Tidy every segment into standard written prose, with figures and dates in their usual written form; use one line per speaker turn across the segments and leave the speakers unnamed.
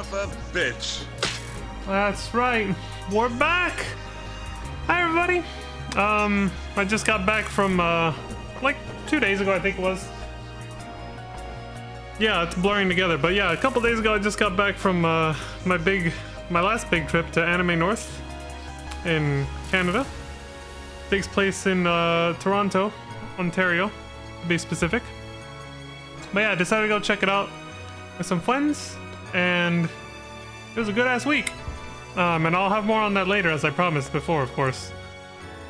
of a bitch.
That's right. We're back. Hi, everybody. I just got back from, like 2 days ago, I think it was. Yeah, it's blurring together, but yeah, a couple days ago, I just got back from, my last big trip to Anime North in Canada. Takes place in, Toronto, Ontario, to be specific. But yeah, I decided to go check it out with some friends, and it was a good-ass week. And I'll have more on that later, as I promised before, of course.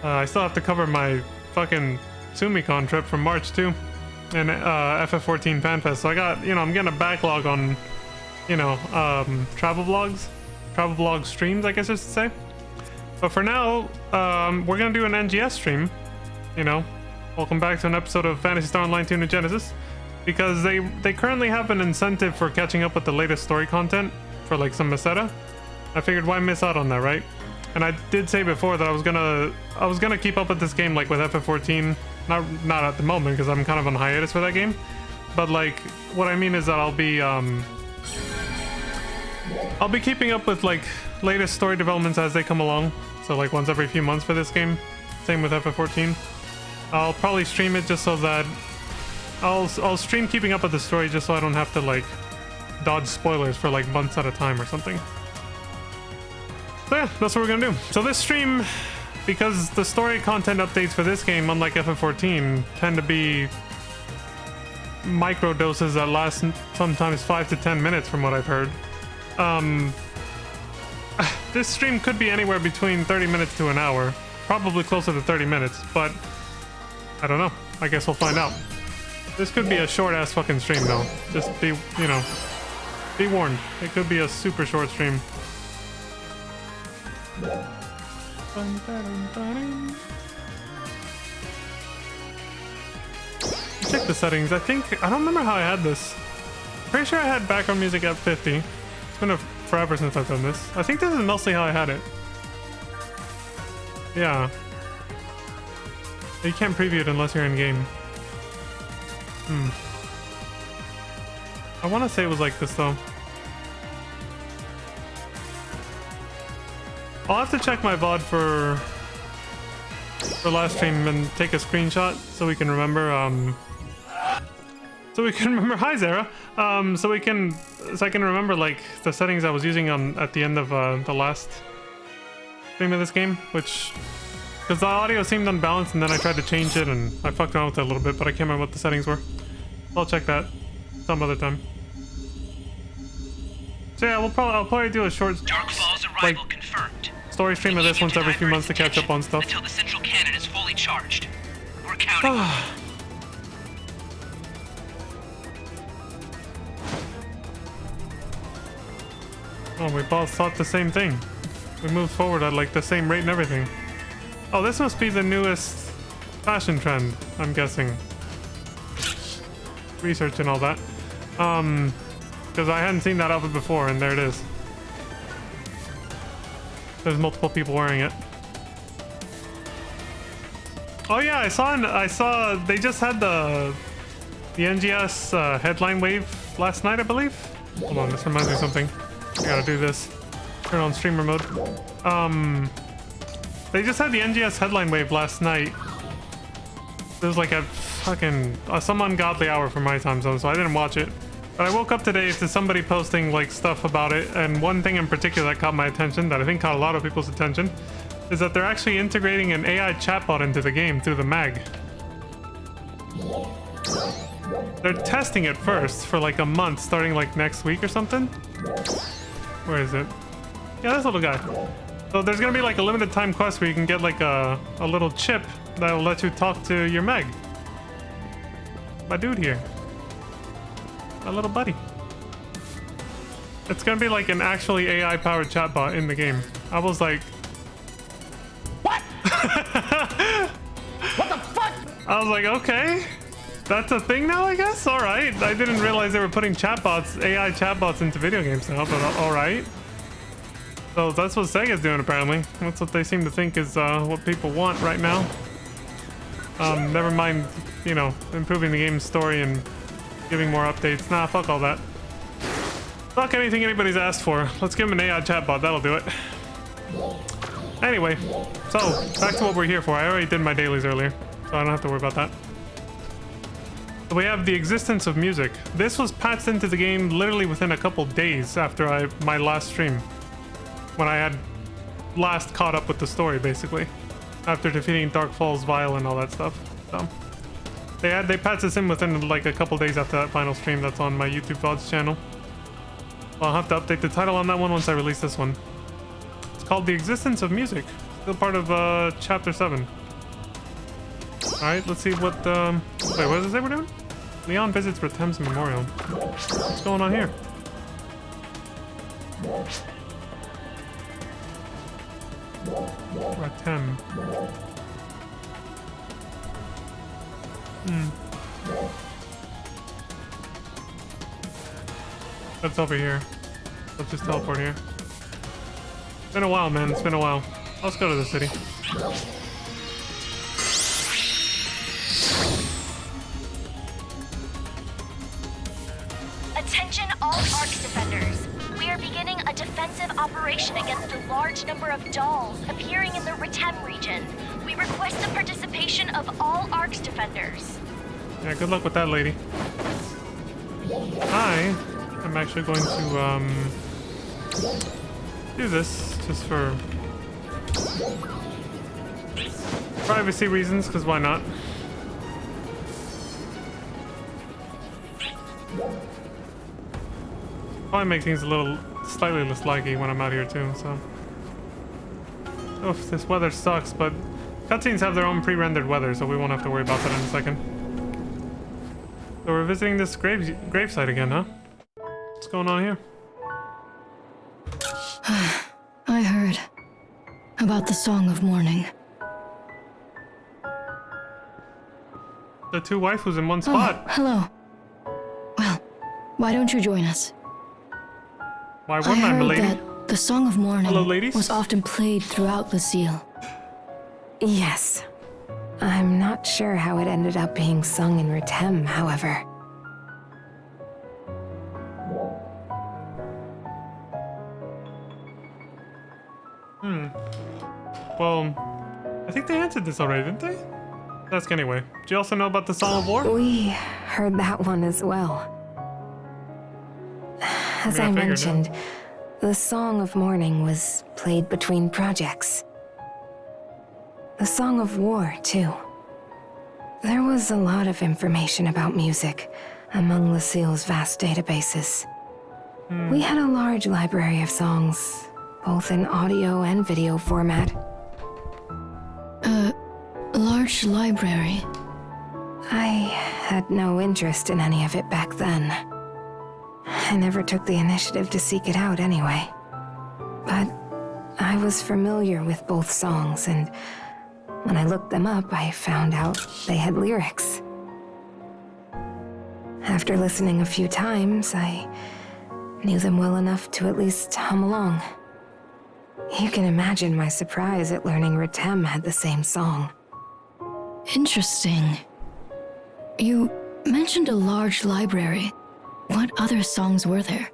I still have to cover my fucking SumiCon trip from March too, and FF14 FanFest. So I got, you know, I'm getting a backlog on, you know, travel vlog streams, I guess I should say. But for now, we're gonna do an NGS stream. You know, welcome back to an episode of Phantasy Star Online 2 New Genesis, because they currently have an incentive for catching up with the latest story content for like some Meseta. I figured why miss out on that, right? And I did say before that I was gonna keep up with this game like with FF14, not at the moment because I'm kind of on hiatus for that game, but like what I mean is that I'll be keeping up with like latest story developments as they come along. So like once every few months for this game. Same with FF14. I'll probably stream it just so that I'll stream keeping up with the story just so I don't have to like dodge spoilers for like months at a time or something. So yeah, that's what we're gonna do. So this stream, because the story content updates for this game, unlike FF14, tend to be micro doses that last sometimes 5 to 10 minutes from what I've heard. This stream could be anywhere between 30 minutes to an hour, probably closer to 30 minutes, but I don't know. I guess we'll find out. This could be a short ass fucking stream though. Just be, you know, be warned. It could be a super short stream. Check the settings. I don't remember how I had this. Pretty sure I had background music at 50. It's been forever since I've done this. I think this is mostly how I had it. Yeah. You can't preview it unless you're in game. I want to say it was like this though. I'll have to check my VOD for last stream and take a screenshot so we can remember. Hi Zara. So I can remember like the settings I was using at the end of the last stream of this game, which because the audio seemed unbalanced, and then I tried to change it and I fucked around with it a little bit, but I can't remember what the settings were. I'll check that some other time. So yeah, I'll probably do a short like story stream of this once every few months to catch up on stuff.
Until the central cannon is fully charged. We're counting.
Oh, we both thought the same thing. We moved forward at like the same rate and everything. Oh, this must be the newest fashion trend, I'm guessing. Research and all that. Because I hadn't seen that outfit before, and there it is. There's multiple people wearing it. Oh yeah, I saw they just had the NGS headline wave last night, I believe. Hold on, this reminds me of something. I gotta do this. Turn on streamer mode. They just had the NGS headline wave last night. It was like a fucking some ungodly hour for my time zone, so I didn't watch it. But I woke up today to somebody posting like stuff about it, and one thing in particular that caught my attention, that I think caught a lot of people's attention, is that they're actually integrating an AI chatbot into the game through the mag. They're testing it first for like a month, starting like next week or something. Where is it? Yeah, this little guy. So there's gonna be like a limited time quest where you can get like a little chip that'll let you talk to your Meg. My dude here. My little buddy. It's gonna be like an actually AI powered chatbot in the game. I was like,
what? What the fuck?
I was like, okay, that's a thing now, I guess. All right. I didn't realize they were putting chatbots, AI chatbots, into video games now, but all right. So that's what Sega's doing, apparently. That's what they seem to think is what people want right now. Never mind, you know, improving the game's story and giving more updates. Nah, fuck all that. Fuck anything anybody's asked for. Let's give him an AI chatbot. That'll do it. Anyway, so back to what we're here for. I already did my dailies earlier, so I don't have to worry about that. So we have the existence of music. This was patched into the game literally within a couple days after my last stream, when I had last caught up with the story, basically, after defeating Dark Falls, Vile, and all that stuff. So they patched this in within like a couple days after that final stream. That's on my YouTube VODs channel. I'll have to update the title on that one once I release this one. It's called The Existence of Music. Still part of Chapter 7. Alright, let's see what... Wait, what does it say we're doing? Leon visits Ratem's memorial. What's going on here? Ratem. That's over here. Let's just teleport here. It's been a while, man. It's been a while. Let's go to the city.
Attention all Arcs defenders. We are beginning a defensive operation against a large number of dolls appearing in the Ratem region. We request the participation of all Arcs defenders.
Yeah, good luck with that, lady. I'm actually going to do this just for privacy reasons, because why not? Probably make things a little slightly less laggy when I'm out here too, so. Oof, this weather sucks, but cutscenes have their own pre-rendered weather, so we won't have to worry about that in a second. So we're visiting this gravesite again, huh? What's going on here?
I heard about the Song of Mourning.
The two waifus in one spot.
Oh, hello. Well, why don't you join us?
Why wouldn't I, milady?
That the Song of Mourning
Hello, ladies.
was often played throughout the seal.
Yes. I'm not sure how it ended up being sung in Ratem, however.
Well, I think they answered this already, didn't they? Ask anyway. Do you also know about the Song of War?
We heard that one as well. As I mentioned, the Song of Mourning was played between projects. The Song of War, too. There was a lot of information about music among the Seal's vast databases. We had a large library of songs, both in audio and video format.
A large library?
I had no interest in any of it back then. I never took the initiative to seek it out anyway. But I was familiar with both songs, and when I looked them up, I found out they had lyrics. After listening a few times, I knew them well enough to at least hum along. You can imagine my surprise at learning Ratem had the same song.
Interesting. You mentioned a large library. What other songs were there?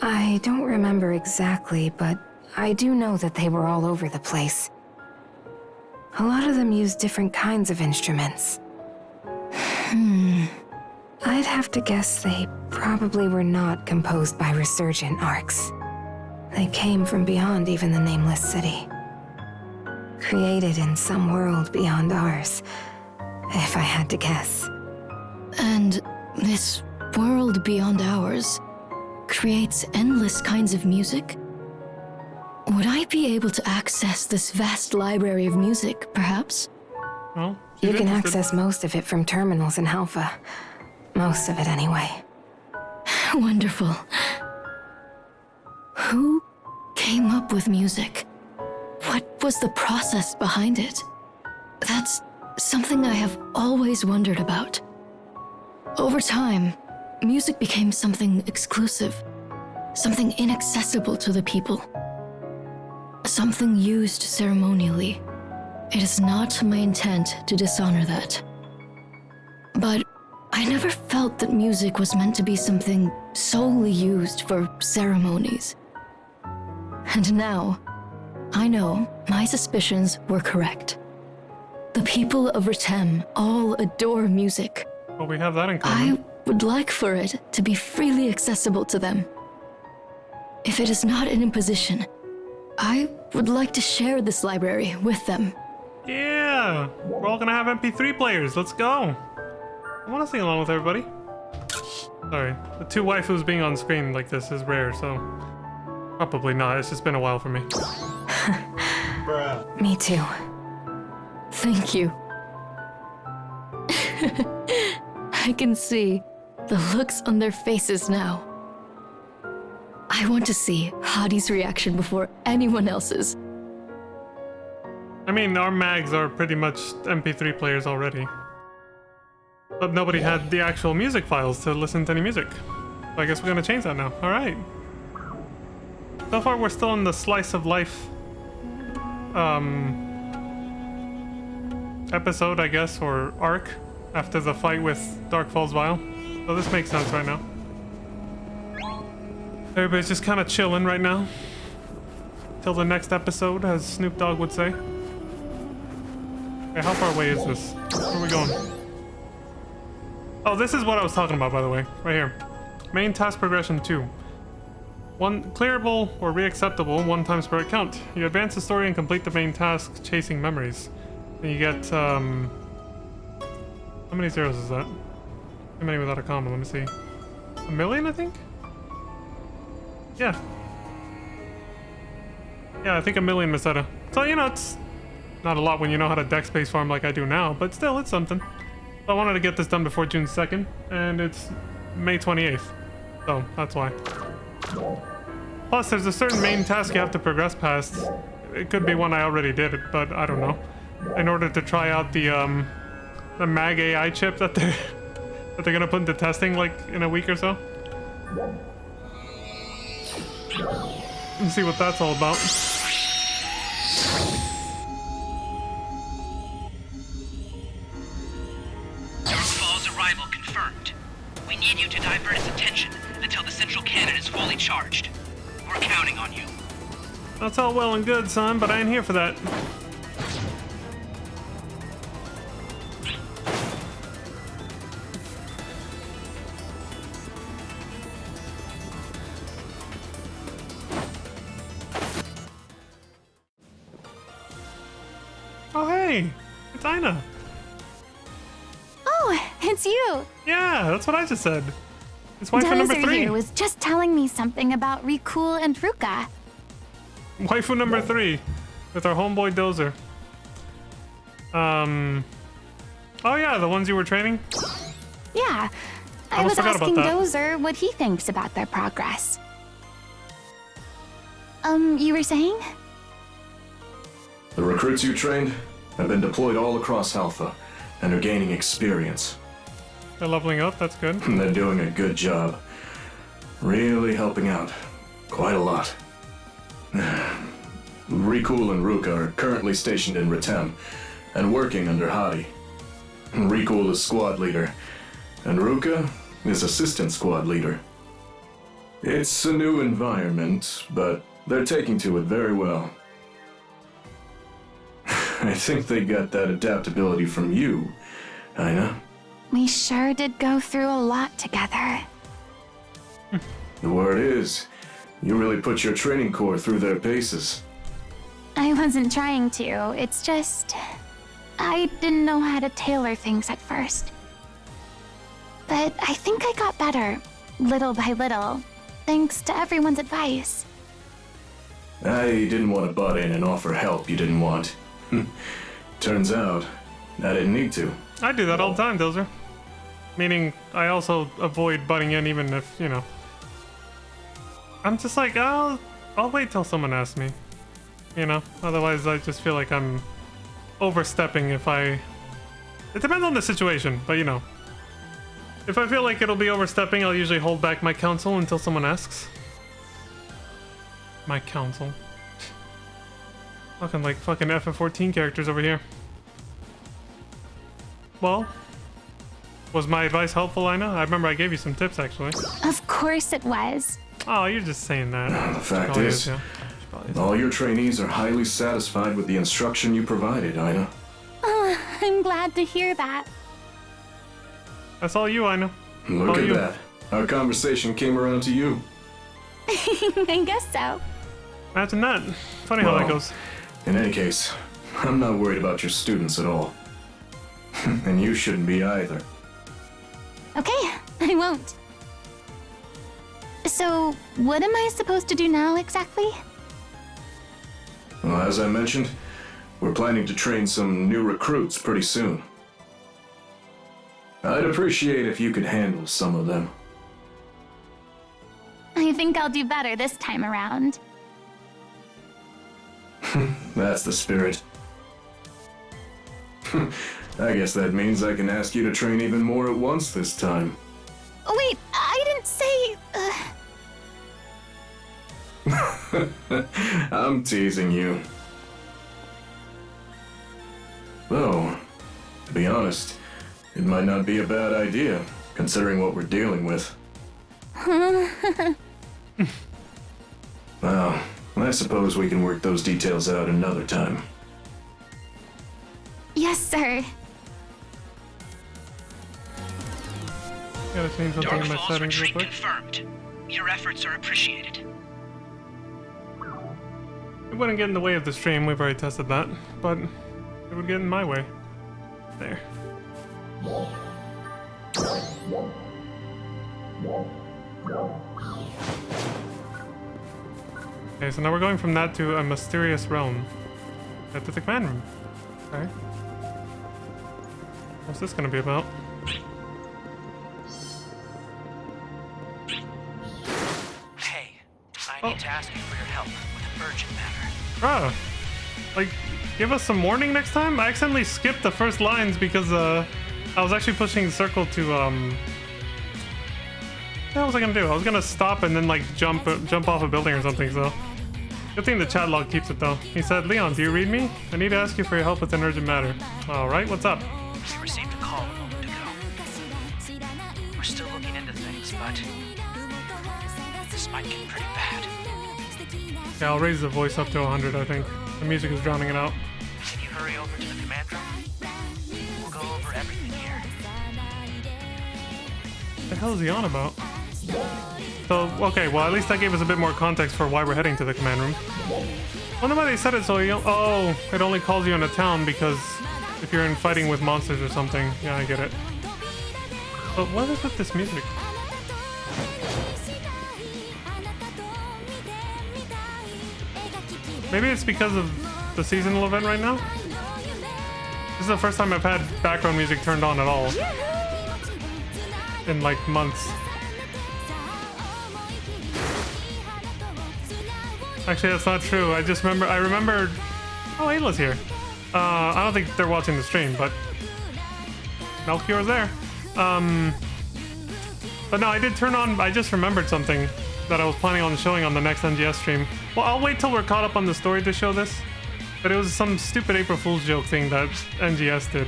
I don't remember exactly, but I do know that they were all over the place. A lot of them used different kinds of instruments. I'd have to guess they probably were not composed by resurgent arcs. They came from beyond even the Nameless City. Created in some world beyond ours, if I had to guess.
And this world beyond ours creates endless kinds of music? Would I be able to access this vast library of music, perhaps?
Well,
You can access most of it from terminals in Alpha. Most of it, anyway.
Wonderful. Who came up with music? What was the process behind it? That's something I have always wondered about. Over time, music became something exclusive, something inaccessible to the people, something used ceremonially. It is not my intent to dishonor that. But I never felt that music was meant to be something solely used for ceremonies. And now, I know my suspicions were correct. The people of Ritem all adore music.
Well, we have that in common.
I would like for it to be freely accessible to them. If it is not an imposition, I would like to share this library with them.
Yeah! We're all gonna have MP3 players. Let's go! I wanna sing along with everybody. Sorry. The two waifus being on screen like this is rare, so... Probably not. It's just been a while for me.
Me too.
Thank you. I can see the looks on their faces now. I want to see Hadi's reaction before anyone else's.
I mean, our mags are pretty much MP3 players already. But nobody had the actual music files to listen to any music. So I guess we're gonna change that now. Alright. So far we're still in the slice of life episode, I guess, or arc after the fight with Dark Falls Vial. So this makes sense right now. Everybody's just kind of chilling right now. Till the next episode, as Snoop Dogg would say. Okay, how far away is this? Where are we going? Oh, this is what I was talking about, by the way. Right here. Main task progression 2. One clearable or reacceptable 1 times per account. You advance the story and complete the main task, chasing memories. And you get, how many zeros is that? How many without a comma? Let me see. 1 million, I think? Yeah. Yeah, I think 1 million Meseta. So, you know, it's not a lot when you know how to deck space farm like I do now, but still, it's something. I wanted to get this done before June 2nd, and it's May 28th. So, that's why. Plus, there's a certain main task you have to progress past. It could be one I already did, but I don't know. In order to try out the Mag AI chip that they're gonna put into testing like in a week or so. Let's see what that's all about.
Dark Fall's arrival confirmed. We need you to divert its attention until the central cannon is fully charged. We're counting on you.
That's all well and good, son, but I ain't here for that. Oh, hey! It's Aina!
Oh, it's you!
Yeah, that's what I just said. It's waifu number
Dozer
3.
here was just telling me something about Rikul and Ruka.
Waifu number 3 with our homeboy Dozer. Oh yeah, the ones you were training?
Yeah, I
almost
was
forgot about
asking
that.
Dozer what he thinks about their progress. You were saying?
The recruits you trained have been deployed all across Alpha and are gaining experience.
They're leveling up, that's good.
They're doing a good job. Really helping out. Quite a lot. Rikul and Ruka are currently stationed in Ritem and working under Hadi. Rikul is squad leader, and Ruka is assistant squad leader. It's a new environment, but they're taking to it very well. I think they got that adaptability from you, Aina.
We sure did go through a lot together.
The word is, you really put your training core through their paces.
I wasn't trying to, it's just... I didn't know how to tailor things at first. But I think I got better, little by little, thanks to everyone's advice.
I didn't want to butt in and offer help you didn't want. Turns out, I didn't need to.
I do that all the time, Dozer. Meaning, I also avoid butting in even if, you know. I'm just like, I'll wait till someone asks me. You know? Otherwise, I just feel like I'm overstepping if I... It depends on the situation, but you know. If I feel like it'll be overstepping, I'll usually hold back my counsel until someone asks. My counsel. Looking like fucking FF14 characters over here. Well, Was my advice helpful, Ina? I remember I gave you some tips, actually.
Of course it was.
Oh, you're just saying that.
The fact
Probably
is,
yeah.
all your trainees are highly satisfied with the instruction you provided, Ina.
Oh, I'm glad to hear that.
That's all you, Ina.
Look
All
at
you.
that. Our conversation came around to you.
I guess so.
Imagine that. Funny how that
Well,
goes.
In any case, I'm not worried about your students at all. And you shouldn't be either.
Okay, I won't. So, what am I supposed to do now exactly?
Well, as I mentioned, we're planning to train some new recruits pretty soon. I'd appreciate if you could handle some of them.
I think I'll do better this time around.
That's the spirit. I guess that means I can ask you to train even more at once this time.
Oh, wait, I didn't say.
I'm teasing you. Though, to be honest, it might not be a bad idea, considering what we're dealing with. Well, I suppose we can work those details out another time.
Yes, sir.
Gotta change something
Dark
in my
Falls
settings real
retreat
quick.
confirmed. Your efforts are appreciated.
It wouldn't get in the way of the stream, we've already tested that, but it would get in my way. There. Okay, so now we're going from that to a mysterious realm. Head to the command room. Okay. What's this gonna be about?
Hey, I need to ask you for your help with an urgent matter.
Bruh. Like, give us some warning next time? I accidentally skipped the first lines because, I was actually pushing circle to, what the hell was I gonna do? I was gonna stop and then, like, jump off a building or something, so. Good thing the chat log keeps it, though. He said, Leon, do you read me? I need to ask you for your help with an urgent matter. Alright, what's up?
We received a call a moment ago. We're still looking into things, but this might get pretty bad.
Yeah, I'll raise the voice up to 100, I think. The music is drowning it out.
Can you hurry over to the command room? We'll go over everything here.
What the hell is he on about? So, okay, well, at least that gave us a bit more context for why we're heading to the command room. Wonder why they said it so you don't... Oh, it only calls you in a town because if you're in fighting with monsters or something. Yeah, I get it. But what is with this music? Maybe it's because of the seasonal event right now? This is the first time I've had background music turned on at all. In like months. Actually, that's not true. I remembered... Oh, Ayla's here. I don't think they're watching the stream, but... Melchior's there. But no, I did turn on... I just remembered something that I was planning on showing on the next NGS stream. Well, I'll wait till we're caught up on the story to show this. But it was some stupid April Fool's joke thing that NGS did.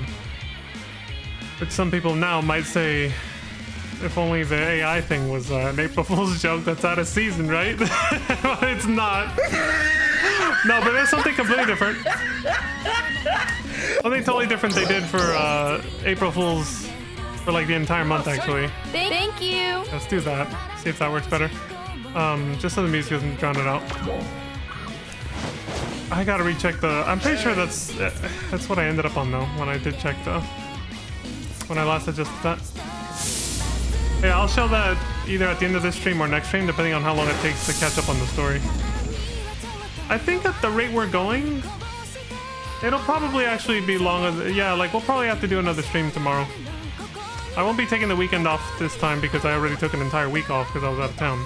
Which some people now might say... If only the AI thing was an April Fool's joke that's out of season, right? But it's not. No, but there's something completely different. Something totally different they did for April Fool's for like the entire month, actually.
Thank you.
Let's do that. See if that works better. Just so the music doesn't drown it out. I gotta recheck the... I'm pretty sure that's what I ended up on, though, when I did check the... When I last adjusted that. Yeah, I'll show that either at the end of this stream or next stream, depending on how long it takes to catch up on the story. I think at the rate we're going, it'll probably actually be longer. Yeah, like we'll probably have to do another stream tomorrow. I won't be taking the weekend off this time because I already took an entire week off because I was out of town.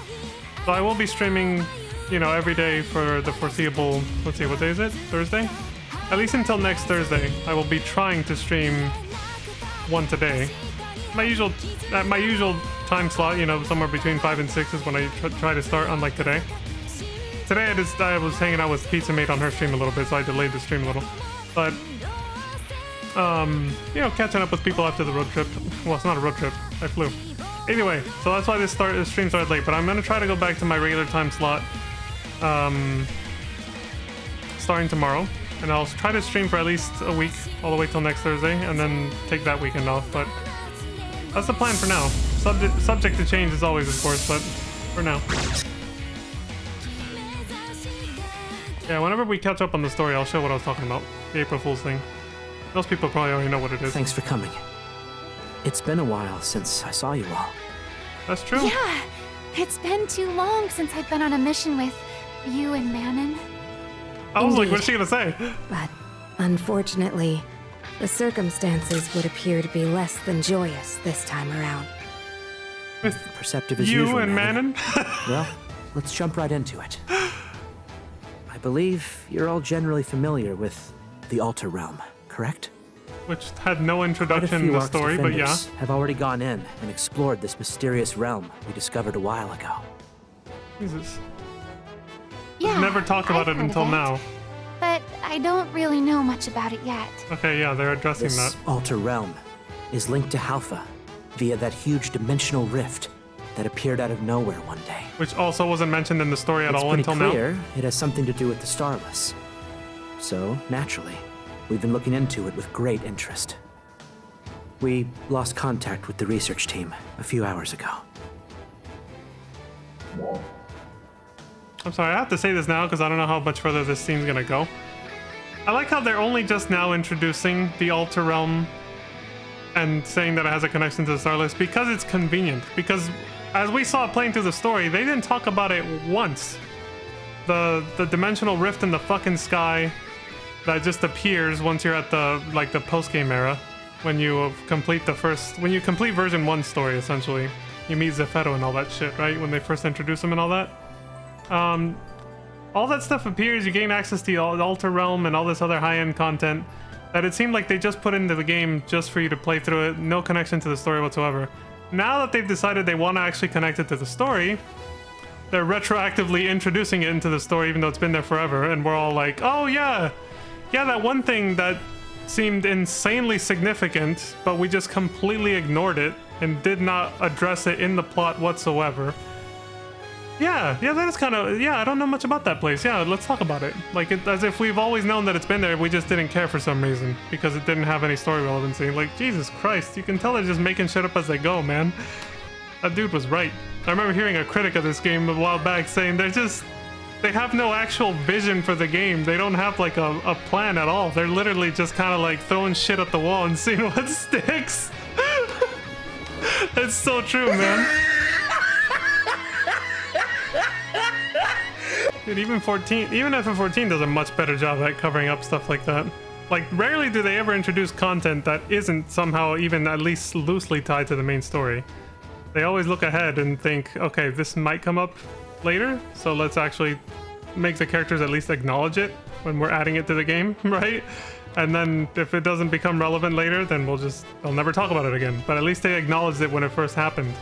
So I will be streaming, you know, every day for the foreseeable, let's see, what day is it? Thursday? At least until next Thursday. I will be trying to stream once a day. My usual time slot, you know, somewhere between 5 and 6 is when I try to start, unlike today. Today I was hanging out with Pizza Mate on her stream a little bit, so I delayed the stream a little. But you know, catching up with people after the road trip. Well, it's not a road trip. I flew. Anyway, so that's why this stream started late. But I'm gonna try to go back to my regular time slot, starting tomorrow, and I'll try to stream for at least a week, all the way till next Thursday, and then take that weekend off. But that's the plan for now. Subject to change as always, of course, but for now. Yeah, whenever we catch up on the story, I'll show what I was talking about. The April Fool's thing. Most people probably already know what it is.
Thanks for coming. It's been a while since I saw you all.
That's true.
Yeah, it's been too long since I've been on a mission with you and Manon.
I was like,
Indeed.
what's she gonna say?
But unfortunately, the circumstances would appear to be less than joyous this time around.
With
Perceptive as
you
usual,
and
Manon.
Manon?
Well, let's jump right into it. I believe you're all generally familiar with the Altar Realm, correct?
Which had no
Quite a
introduction in
few
the
Ark
story, but yeah.
defenders have already gone in and explored this mysterious realm we discovered a while ago.
Jesus.
Yeah,
Never talked about
I've
it
heard
until
of
now.
But I don't really know much about it yet.
Okay, yeah, they're addressing
This
that.
Altar Realm is linked to Halpha via that huge dimensional rift that appeared out of nowhere one day.
Which also wasn't mentioned in the story at
It's
all
pretty
until
clear
now.
it has something to do with the Starless. So, naturally, we've been looking into it with great interest. We lost contact with the research team a few hours ago.
I'm sorry, I have to say this now because I don't know how much further this scene's gonna go. I like how they're only just now introducing the Altar Realm and saying that it has a connection to the Starless because it's convenient. Because as we saw playing through the story, they didn't talk about it once. The dimensional rift in the fucking sky that just appears once you're at the post-game era, when you complete version 1 story, essentially. You meet Zepheto and all that shit, right? When they first introduce him and all that. All that stuff appears, you gain access to the Altar Realm and all this other high-end content that it seemed like they just put into the game just for you to play through it, no connection to the story whatsoever. Now that they've decided they want to actually connect it to the story, they're retroactively introducing it into the story even though it's been there forever, and we're all like, oh yeah, that one thing that seemed insanely significant, but we just completely ignored it and did not address it in the plot whatsoever. Yeah, that is kind of, I don't know much about that place. Yeah, let's talk about it. Like, as if we've always known that it's been there, we just didn't care for some reason because it didn't have any story relevancy. Like, Jesus Christ, you can tell they're just making shit up as they go, man. That dude was right. I remember hearing a critic of this game a while back saying they have no actual vision for the game. They don't have like a plan at all. They're literally just kind of like throwing shit at the wall and seeing what sticks. It's so true, man. Dude, even FF14 does a much better job at covering up stuff like that. Like, rarely do they ever introduce content that isn't somehow even at least loosely tied to the main story. They always look ahead and think, okay, this might come up later, so let's actually make the characters at least acknowledge it when we're adding it to the game, right? And then if it doesn't become relevant later, then they'll never talk about it again. But at least they acknowledged it when it first happened.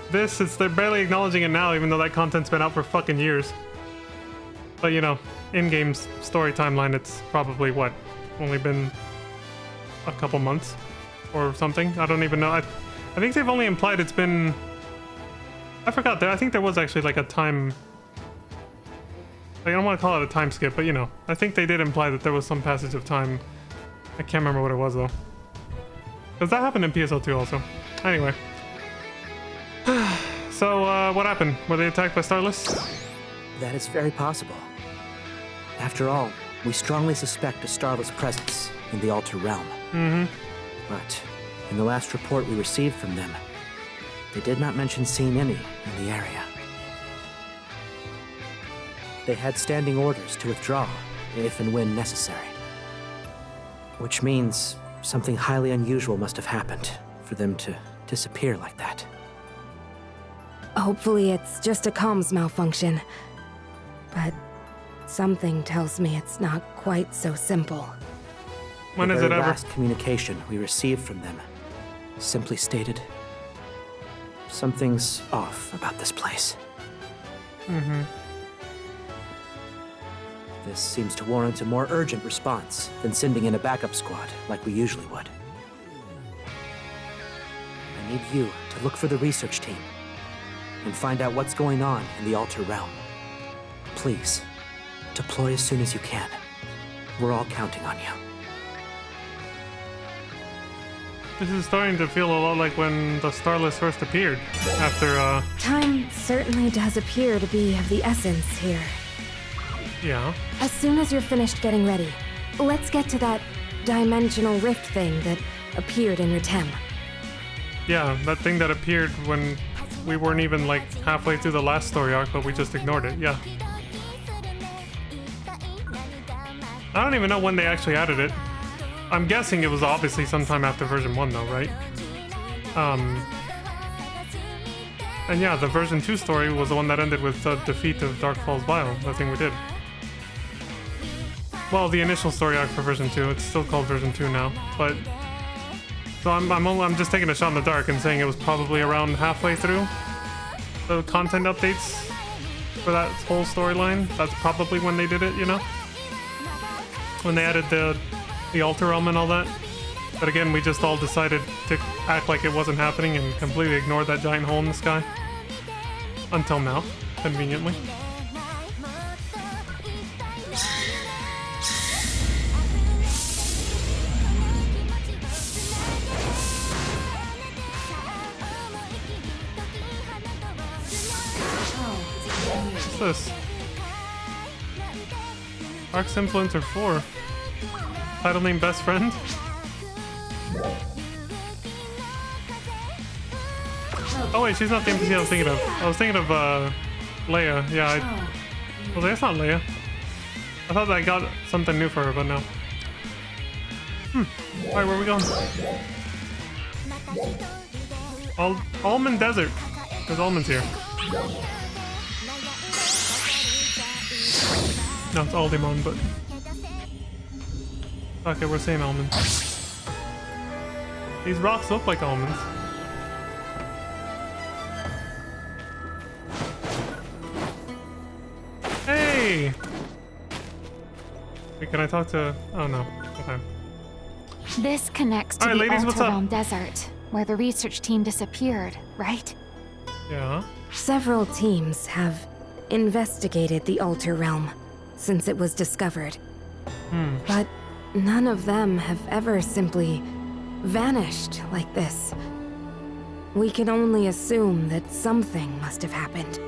They're barely acknowledging it now, even though that content's been out for fucking years. But you know, in-game story timeline, it's probably only been a couple months or something. I don't even know. I think they've only implied it's been. I forgot there. I think there was actually like a time. I don't want to call it a time skip, but you know, I think they did imply that there was some passage of time. I can't remember what it was though. Because that happened in PSL 2 also. Anyway. So, what happened? Were they attacked by Starless?
That is very possible. After all, we strongly suspect a Starless presence in the Altar Realm.
Mm-hmm.
But in the last report we received from them, they did not mention seeing any in the area. They had standing orders to withdraw if and when necessary. Which means something highly unusual must have happened for them to disappear like that.
Hopefully it's just a comms malfunction. But something tells me it's not quite so simple.
When
The
is it
very
ever?
last communication we received from them simply stated, something's off about this place.
Mm-hmm.
This seems to warrant a more urgent response than sending in a backup squad like we usually would. I need you to look for the research team and find out what's going on in the Alter Realm. Please, deploy as soon as you can. We're all counting on you.
This is starting to feel a lot like when the Starless first appeared, after,
Time certainly does appear to be of the essence here.
yeah.
As soon as you're finished getting ready, let's get to that dimensional rift thing that appeared in Retem.
Yeah, that thing that appeared when we weren't even, like, halfway through the last story arc, but we just ignored it, yeah. I don't even know when they actually added it. I'm guessing it was obviously sometime after version 1 though, right? And yeah, the version 2 story was the one that ended with the defeat of Dark Falls Vile, the thing we did. Well, the initial story arc for version 2, it's still called version 2 now, but... So I'm just taking a shot in the dark and saying it was probably around halfway through the content updates for that whole storyline. That's probably when they did it, you know? When they added the Alter Realm and all that. But again, we just all decided to act like it wasn't happening and completely ignored that giant hole in the sky. Until now, conveniently. What's this? Arcs Influencer 4. Title name Best Friend? Oh wait, she's not the NPC I was thinking of. I was thinking of Leia. Yeah, I was like, that's not Leia. I thought I got something new for her, but no. Alright, where are we going? Almond Desert. There's almonds here. No, it's Aldemon, but... Okay, we're saying almonds. These rocks look like almonds. Hey! Wait, can I talk to... Oh, no. Okay.
This connects to
Alright,
the
ladies, what's
Alter
up?
Realm Desert, where the research team disappeared, right?
Yeah?
Several teams have investigated the Alter Realm since it was discovered. But none of them have ever simply vanished like this. We can only assume that something must have happened.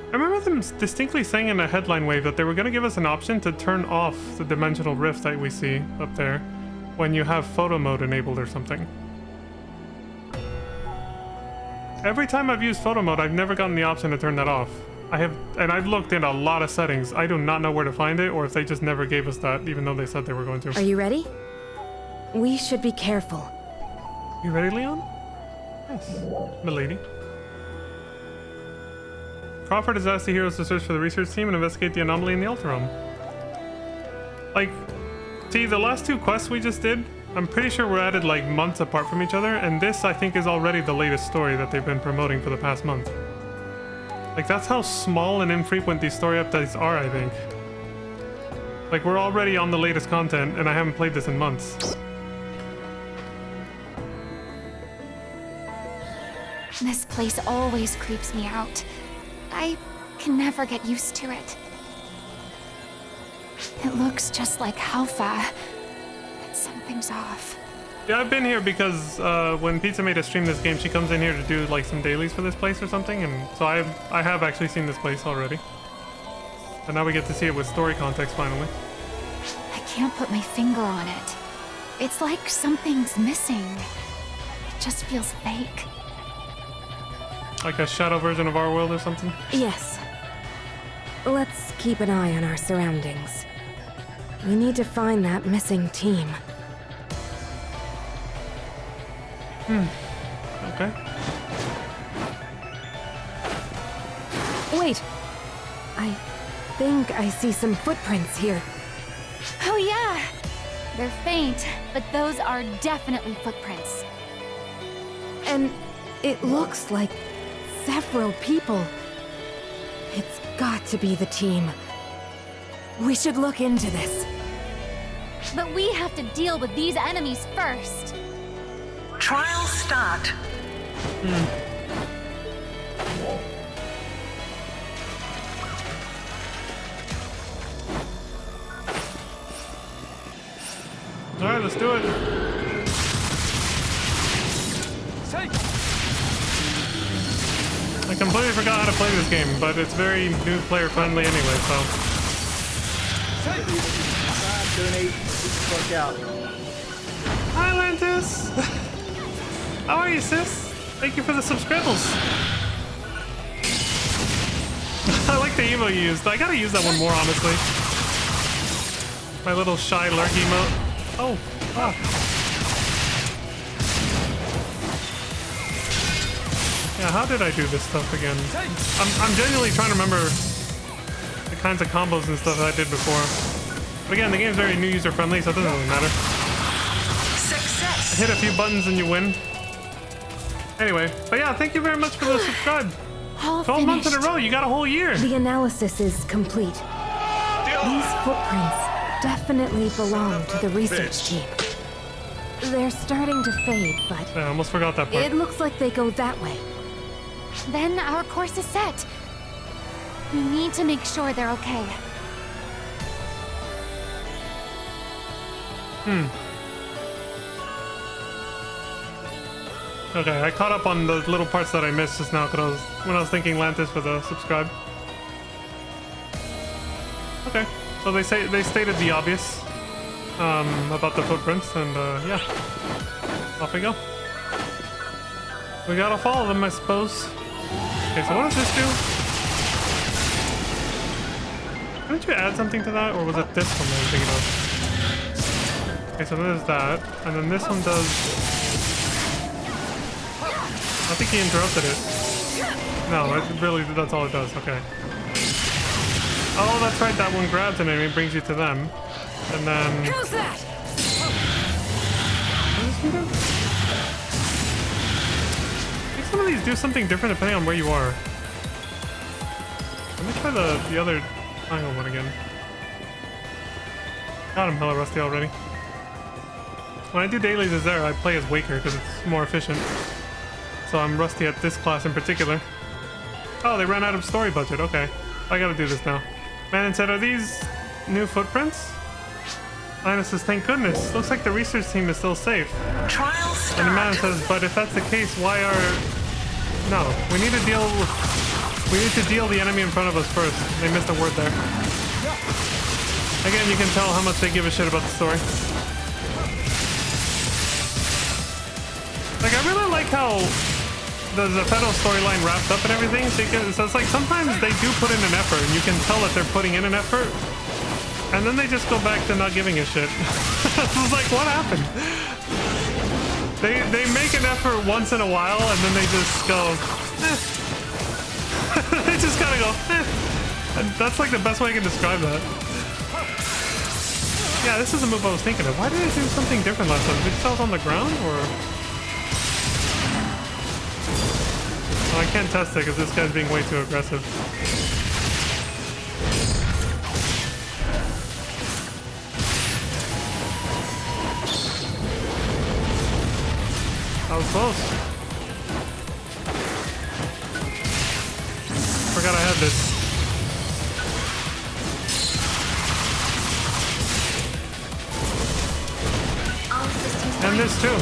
I remember them distinctly saying in a headline wave that they were going to give us an option to turn off the dimensional rift that we see up there when you have photo mode enabled or something. Every time I've used photo mode, I've never gotten the option to turn that off. I've looked in a lot of settings. I do not know where to find it, or if they just never gave us that, even though they said they were going to.
Are you ready? We should be careful.
You ready, Leon? Yes, milady. Crawford has asked the heroes to search for the research team and investigate the anomaly in the Alter Realm. Like, see, the last two quests we just did, I'm pretty sure were added like months apart from each other, and this, I think, is already the latest story that they've been promoting for the past month. Like, that's how small and infrequent these story updates are, I think. Like, we're already on the latest content, and I haven't played this in months.
This place always creeps me out. I can never get used to it. It looks just like Halfa, but something's off.
Yeah, I've been here because when Pizza made a stream this game, she comes in here to do like some dailies for this place or something, and so I have actually seen this place already. And now we get to see it with story context finally.
I can't put my finger on it. It's like something's missing. It just feels fake.
Like a shadow version of our world or something?
Yes. Let's keep an eye on our surroundings. We need to find that missing team.
Okay.
Wait! I think I see some footprints here.
Oh yeah! They're faint, but those are definitely footprints.
And it looks like several people. It's got to be the team. We should look into this.
But we have to deal with these enemies first.
Trial start.
Alright, let's do it. I completely forgot how to play this game, but it's very new player friendly anyway, so. Hi, Lantis! How are you, sis? Thank you for the subscribbles. I like the emo you used. I gotta use that one more, honestly. My little shy lurk emote. Oh, fuck. Yeah, how did I do this stuff again? I'm genuinely trying to remember the kinds of combos and stuff that I did before. But again, the game's very new user friendly, so it doesn't really matter.
Success.
Hit a few buttons and you win. Anyway, but yeah, thank you very much for the subscribe.
All
12 months in a
finished.
row, you got a whole year.
The analysis is complete. These footprints definitely belong to the research team. They're starting to fade, but
I almost forgot that part.
it looks like they go that way.
Then our course is set. We need to make sure they're okay.
Okay, I caught up on the little parts that I missed just now because when I was thinking Lantis for the subscribe. Okay, so they stated the obvious about the footprints, and yeah, off we go. We gotta follow them, I suppose. Okay, so what does this do? Didn't you add something to that, or was it this one that I'm thinking of? Okay, so there's that, and then this one does. I think he interrupted it. No, it really, that's all it does. Okay. Oh, that's right. That one grabs an enemy, brings you to them, and then.
How's that?
What does he do? I think some of these do something different depending on where you are. Let me try the other triangle one again. God, I'm hella rusty already. When I do dailies as there, I play as Waker because it's more efficient. So I'm rusty at this class in particular. Oh, they ran out of story budget. Okay. I gotta do this now. Man said, are these new footprints? Linus says, thank goodness. Looks like the research team is still safe.
Trial start.
And the man says, but if that's the case, why are... No, we need to deal the enemy in front of us first. They missed a word there. Again, you can tell how much they give a shit about the story. Like, I really like how the Zepeto storyline wrapped up and everything. So it's like sometimes they do put in an effort, and you can tell that they're putting in an effort, and then they just go back to not giving a shit. It's like, what happened? They make an effort once in a while, and then they just go, eh. They just kind of go, eh. And that's like the best way I can describe that. Yeah, this is a move I was thinking of. Why did I do something different last time? Did it tell on the ground, or? I can't test it because this guy's being way too aggressive. That was close. Forgot I had this. And this too.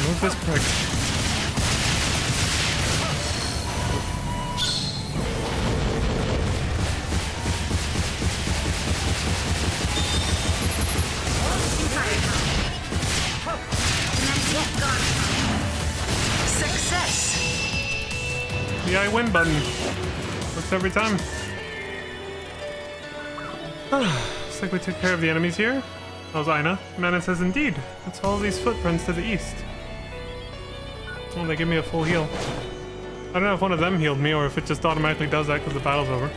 Who's this prick?
Success.
The I win button. Works every time. Looks like we took care of the enemies here. That was Aina. Mana says, indeed. Let's follow these footprints to the east. Oh, they give me a full heal. I don't know if one of them healed me or if it just automatically does that because the battle's over. Wait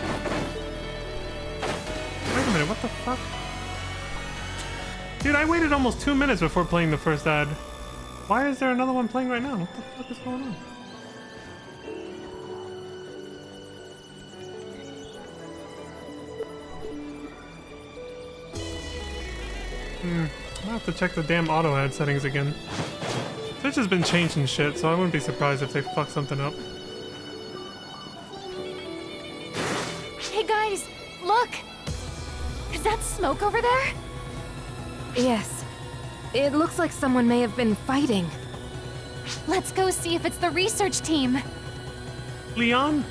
a minute, what the fuck? Dude, I waited almost 2 minutes before playing the first ad. Why is there another one playing right now? What the fuck is going on? I'll have to check the damn auto ad settings again. Twitch has been changing shit, so I wouldn't be surprised if they fuck something up.
Hey guys, look! Is that smoke over there?
Yes. It looks like someone may have been fighting.
Let's go see if it's the research team.
Leon?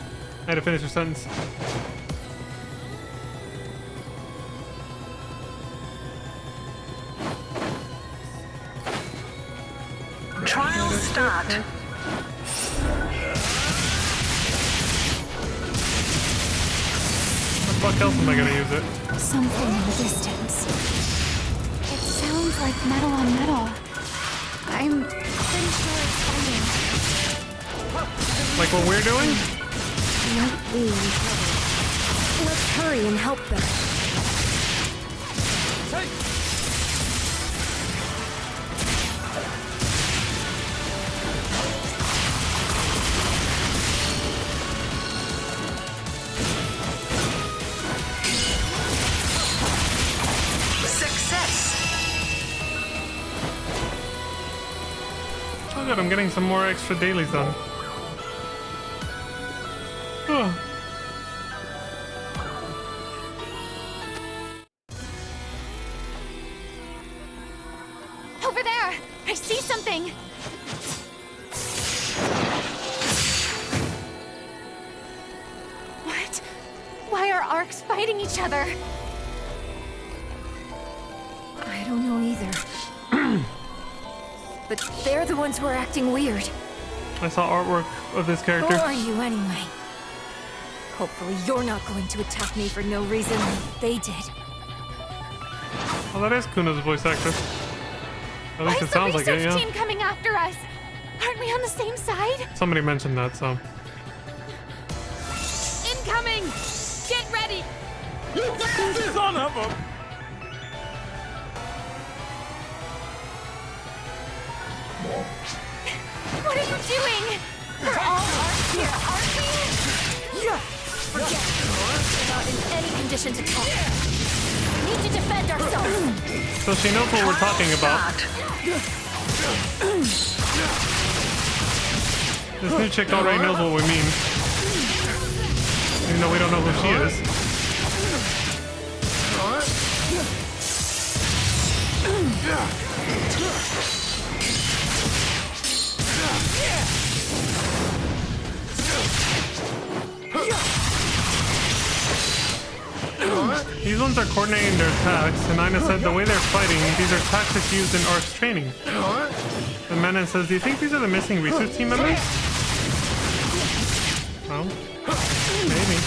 I had to finish your sentence.
Trial start.
What the fuck else am I gonna use it?
Something in the distance. It sounds like metal on metal. I'm pretty sure it's fighting.
Like what we're doing?
Might be in trouble. Let's hurry and help them.
Success.
Oh good, I'm getting some more extra dailies done. Oh.
Over there! I see something! What? Why are arcs fighting each other?
I don't know either. But they're the ones who are acting weird.
I saw artwork of this
Who
character.
are you anyway? Hopefully you're not going to attack me for no reason like they did.
Oh, that is Kuno's voice actor. At
Why
least
is
it sounds
the
like it,
research
yeah.
team coming after us? Aren't we on the same side?
Somebody mentioned that, so.
Incoming! Get ready!
Son of a...
What are you doing? We're all arcs here, aren't we?
Yeah! Forget it. We're not in any condition to talk.
We need to defend ourselves.
So she knows what we're talking about. This new chick already knows what we mean. Even though we don't know who she is. These ones are coordinating their attacks, and Aina said the way they're fighting, these are tactics used in ARC's training. And Manon says, do you think these are the missing research team members? Well, maybe.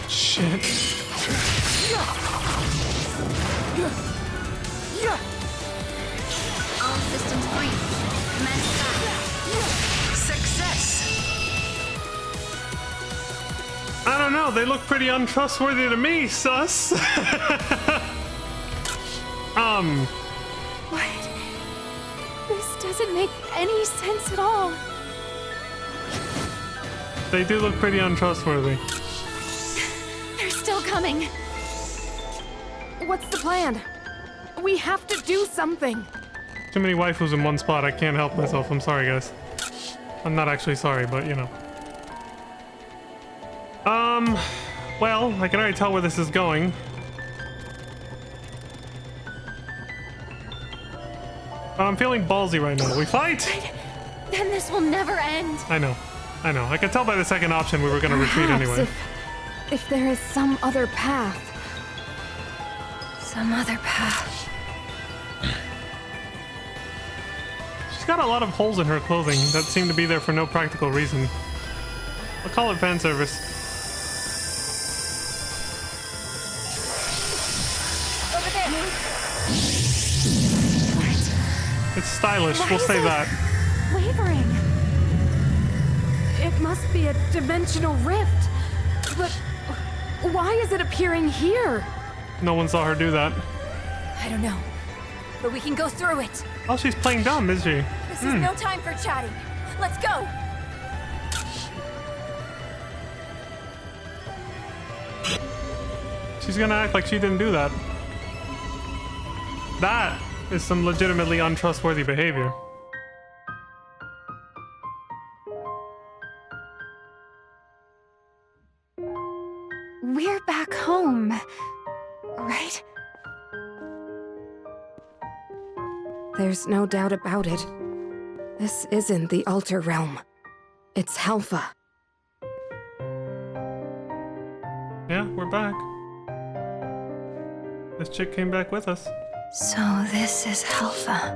Shit.
All systems green. Commence fire. Success.
I don't know, they look pretty untrustworthy to me, sus.
What? This doesn't make any sense at all.
They do look pretty untrustworthy.
They're still coming.
What's the plan? We have to do something.
Too many waifus in one spot, I can't help myself. I'm sorry, guys. I'm not actually sorry, but you know. Well, I can already tell where this is going. But I'm feeling ballsy right now. We fight?
Then this will never end.
I know. I could tell by the second option we were gonna retreat
Perhaps
anyway.
if there is some other path. Some other path.
got a lot of holes in her clothing that seem to be there for no practical reason. I'll call it fan service.
Over there.
It's stylish,
Why
we'll
is
say
it
that.
Wavering.
It must be a dimensional rift. But why is it appearing here?
No one saw her do that.
I don't know. But we can go through it.
Oh, she's playing dumb, is she?
This is no time for chatting. Let's go.
She's gonna act like she didn't do that. That is some legitimately untrustworthy behavior.
We're back home, right?
There's no doubt about it. This isn't the Altar Realm. It's Halpha.
Yeah, we're back. This chick came back with us.
So this is Halpha.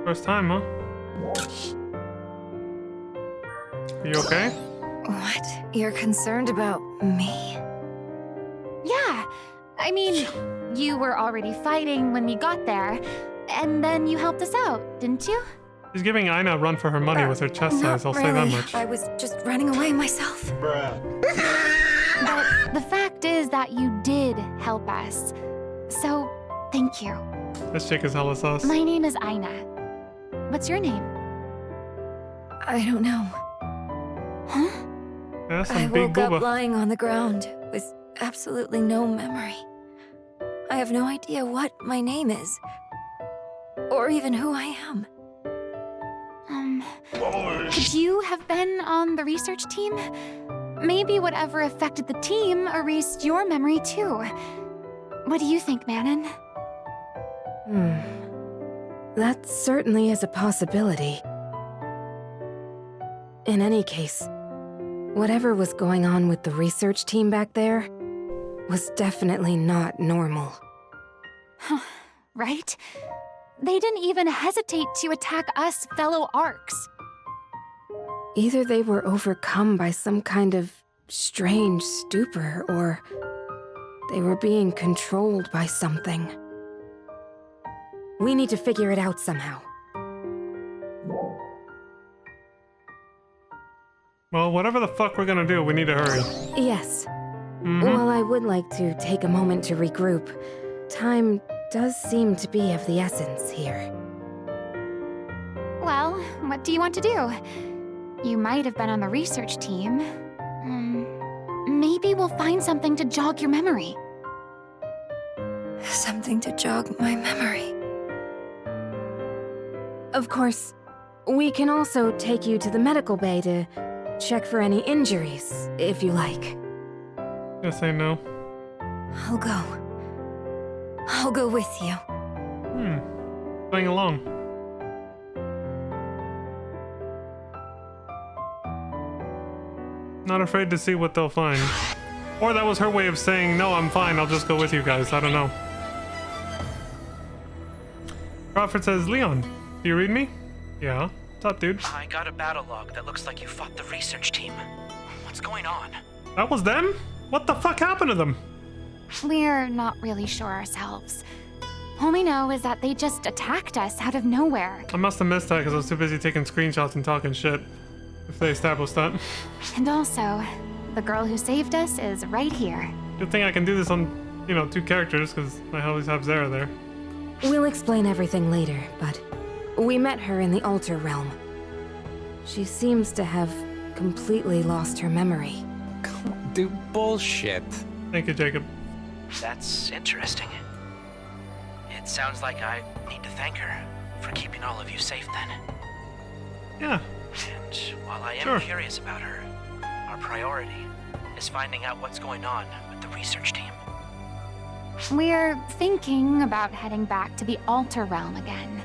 First time, huh? You okay?
What? You're concerned about me?
Yeah. I mean, you were already fighting when we got there, and then you helped us out, didn't you?
She's giving Aina a run for her money with her chest size, I'll say that
Really.
much.
I was just running away myself.
But the fact is that you did help us. So, thank you.
This chick is hella sus.
My name is Aina. What's your name?
I don't know.
Huh?
Yeah, some
I
big
woke up
booba.
lying on the ground with absolutely no memory. I have no idea what my name is. Or even who I am.
Could you have been on the research team? Maybe whatever affected the team erased your memory too. What do you think, Manon?
That certainly is a possibility. In any case, whatever was going on with the research team back there was definitely not normal.
Right? They didn't even hesitate to attack us fellow Arcs.
Either they were overcome by some kind of strange stupor, or they were being controlled by something. We need to figure it out somehow.
Well, whatever the fuck we're gonna do, we need to hurry.
Yes. While I would like to take a moment to regroup, time does seem to be of the essence here.
Well, what do you want to do? You might have been on the research team. Maybe we'll find something to jog your memory.
Something to jog my memory. Of course, we can also take you to the medical bay to check for any injuries, if you like.
Gonna say no.
I'll go. I'll go with you.
Playing along. Not afraid to see what they'll find. Or that was her way of saying, no, I'm fine, I'll just go with you guys. I don't know. Crawford says, Leon, do you read me? Yeah. What's up, dude?
I got a battle log that looks like you fought the research team. What's going on?
That was them? What the fuck happened to them?
We're not really sure ourselves. All we know is that they just attacked us out of nowhere.
I must have missed that because I was too busy taking screenshots and talking shit. If they established that.
And also, the girl who saved us is right here.
Good thing I can do this on, you know, 2 characters because I always have Zara there.
We'll explain everything later, but we met her in the Altar Realm. She seems to have completely lost her memory.
Do bullshit.
Thank you, Jacob.
That's interesting. It sounds like I need to thank her for keeping all of you safe then.
Yeah.
And while I am
Sure.
curious about her, our priority is finding out what's going on with the research team.
We're thinking about heading back to the Altar Realm again.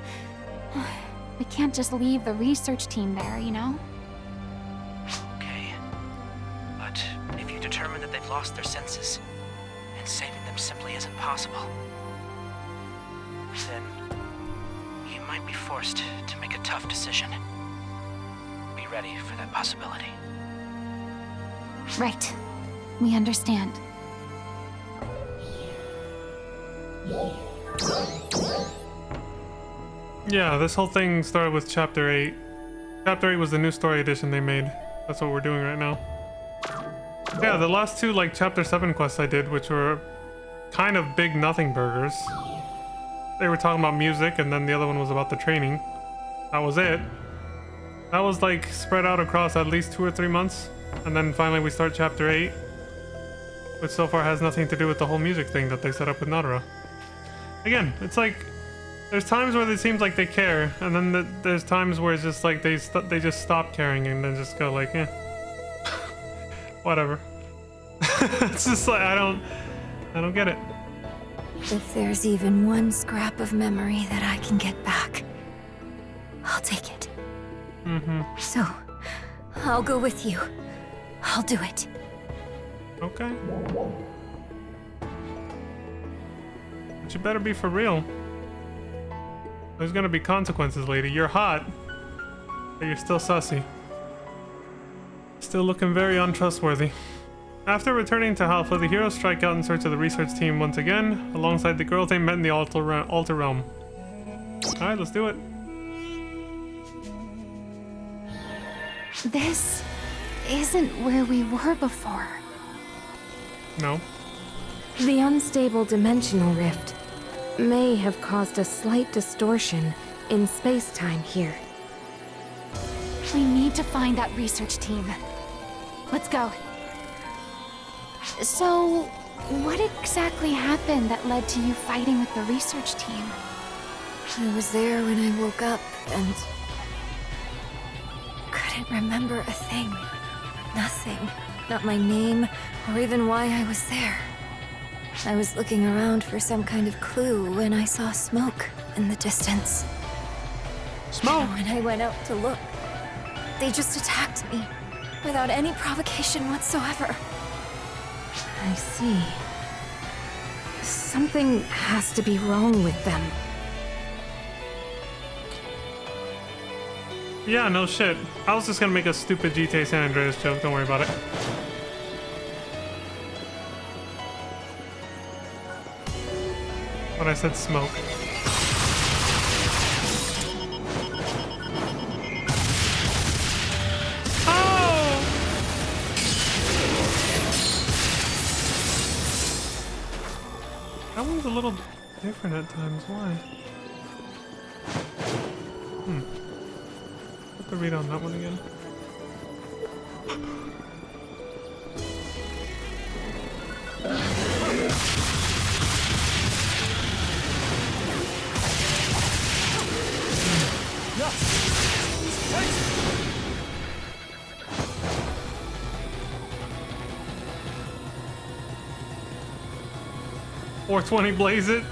We can't just leave the research team there, you know?
Okay. But if you determine that they've lost their senses, and saving them simply isn't possible, then
you might be forced to make a tough decision. Be ready for that possibility.
Right. We understand.
Yeah, this whole thing started with Chapter 8. Chapter 8 was the new story edition they made. That's what we're doing right now. Yeah, the last two, like, Chapter 7 quests I did, which were kind of big nothing burgers. They were talking about music, and then the other one was about the training. That was it. That was, like, spread out across at least 2 or 3 months. And then finally we start Chapter 8, which so far has nothing to do with the whole music thing that they set up with Nadara. Again, it's like, there's times where it seems like they care, and then there's times where it's just like they just stop caring and then just go like, eh, whatever. It's just like I don't get it.
If there's even one scrap of memory that I can get back, I'll take it. So, I'll go with you. I'll do it.
Okay. But you better be for real. There's gonna be consequences, lady. You're hot, but you're still sussy. Still looking very untrustworthy. After returning to Halpha, the heroes strike out in search of the research team once again, alongside the girls they met in the Altar Realm. Alright, let's do it.
This isn't where we were before.
No.
The unstable dimensional rift may have caused a slight distortion in space-time here.
We need to find that research team. Let's go. So, what exactly happened that led to you fighting with the research team?
I was there when I woke up and couldn't remember a thing. Nothing. Not my name, or even why I was there. I was looking around for some kind of clue when I saw smoke in the distance.
Smoke?
And when I went out to look, they just attacked me without any provocation whatsoever. I see. Something has to be wrong with them.
Yeah, no shit. I was just gonna make a stupid GTA San Andreas joke. Don't worry about it. When I said smoke. Oh! That one's a little different at times. Why? Have to read on that one again. .420 blaze it.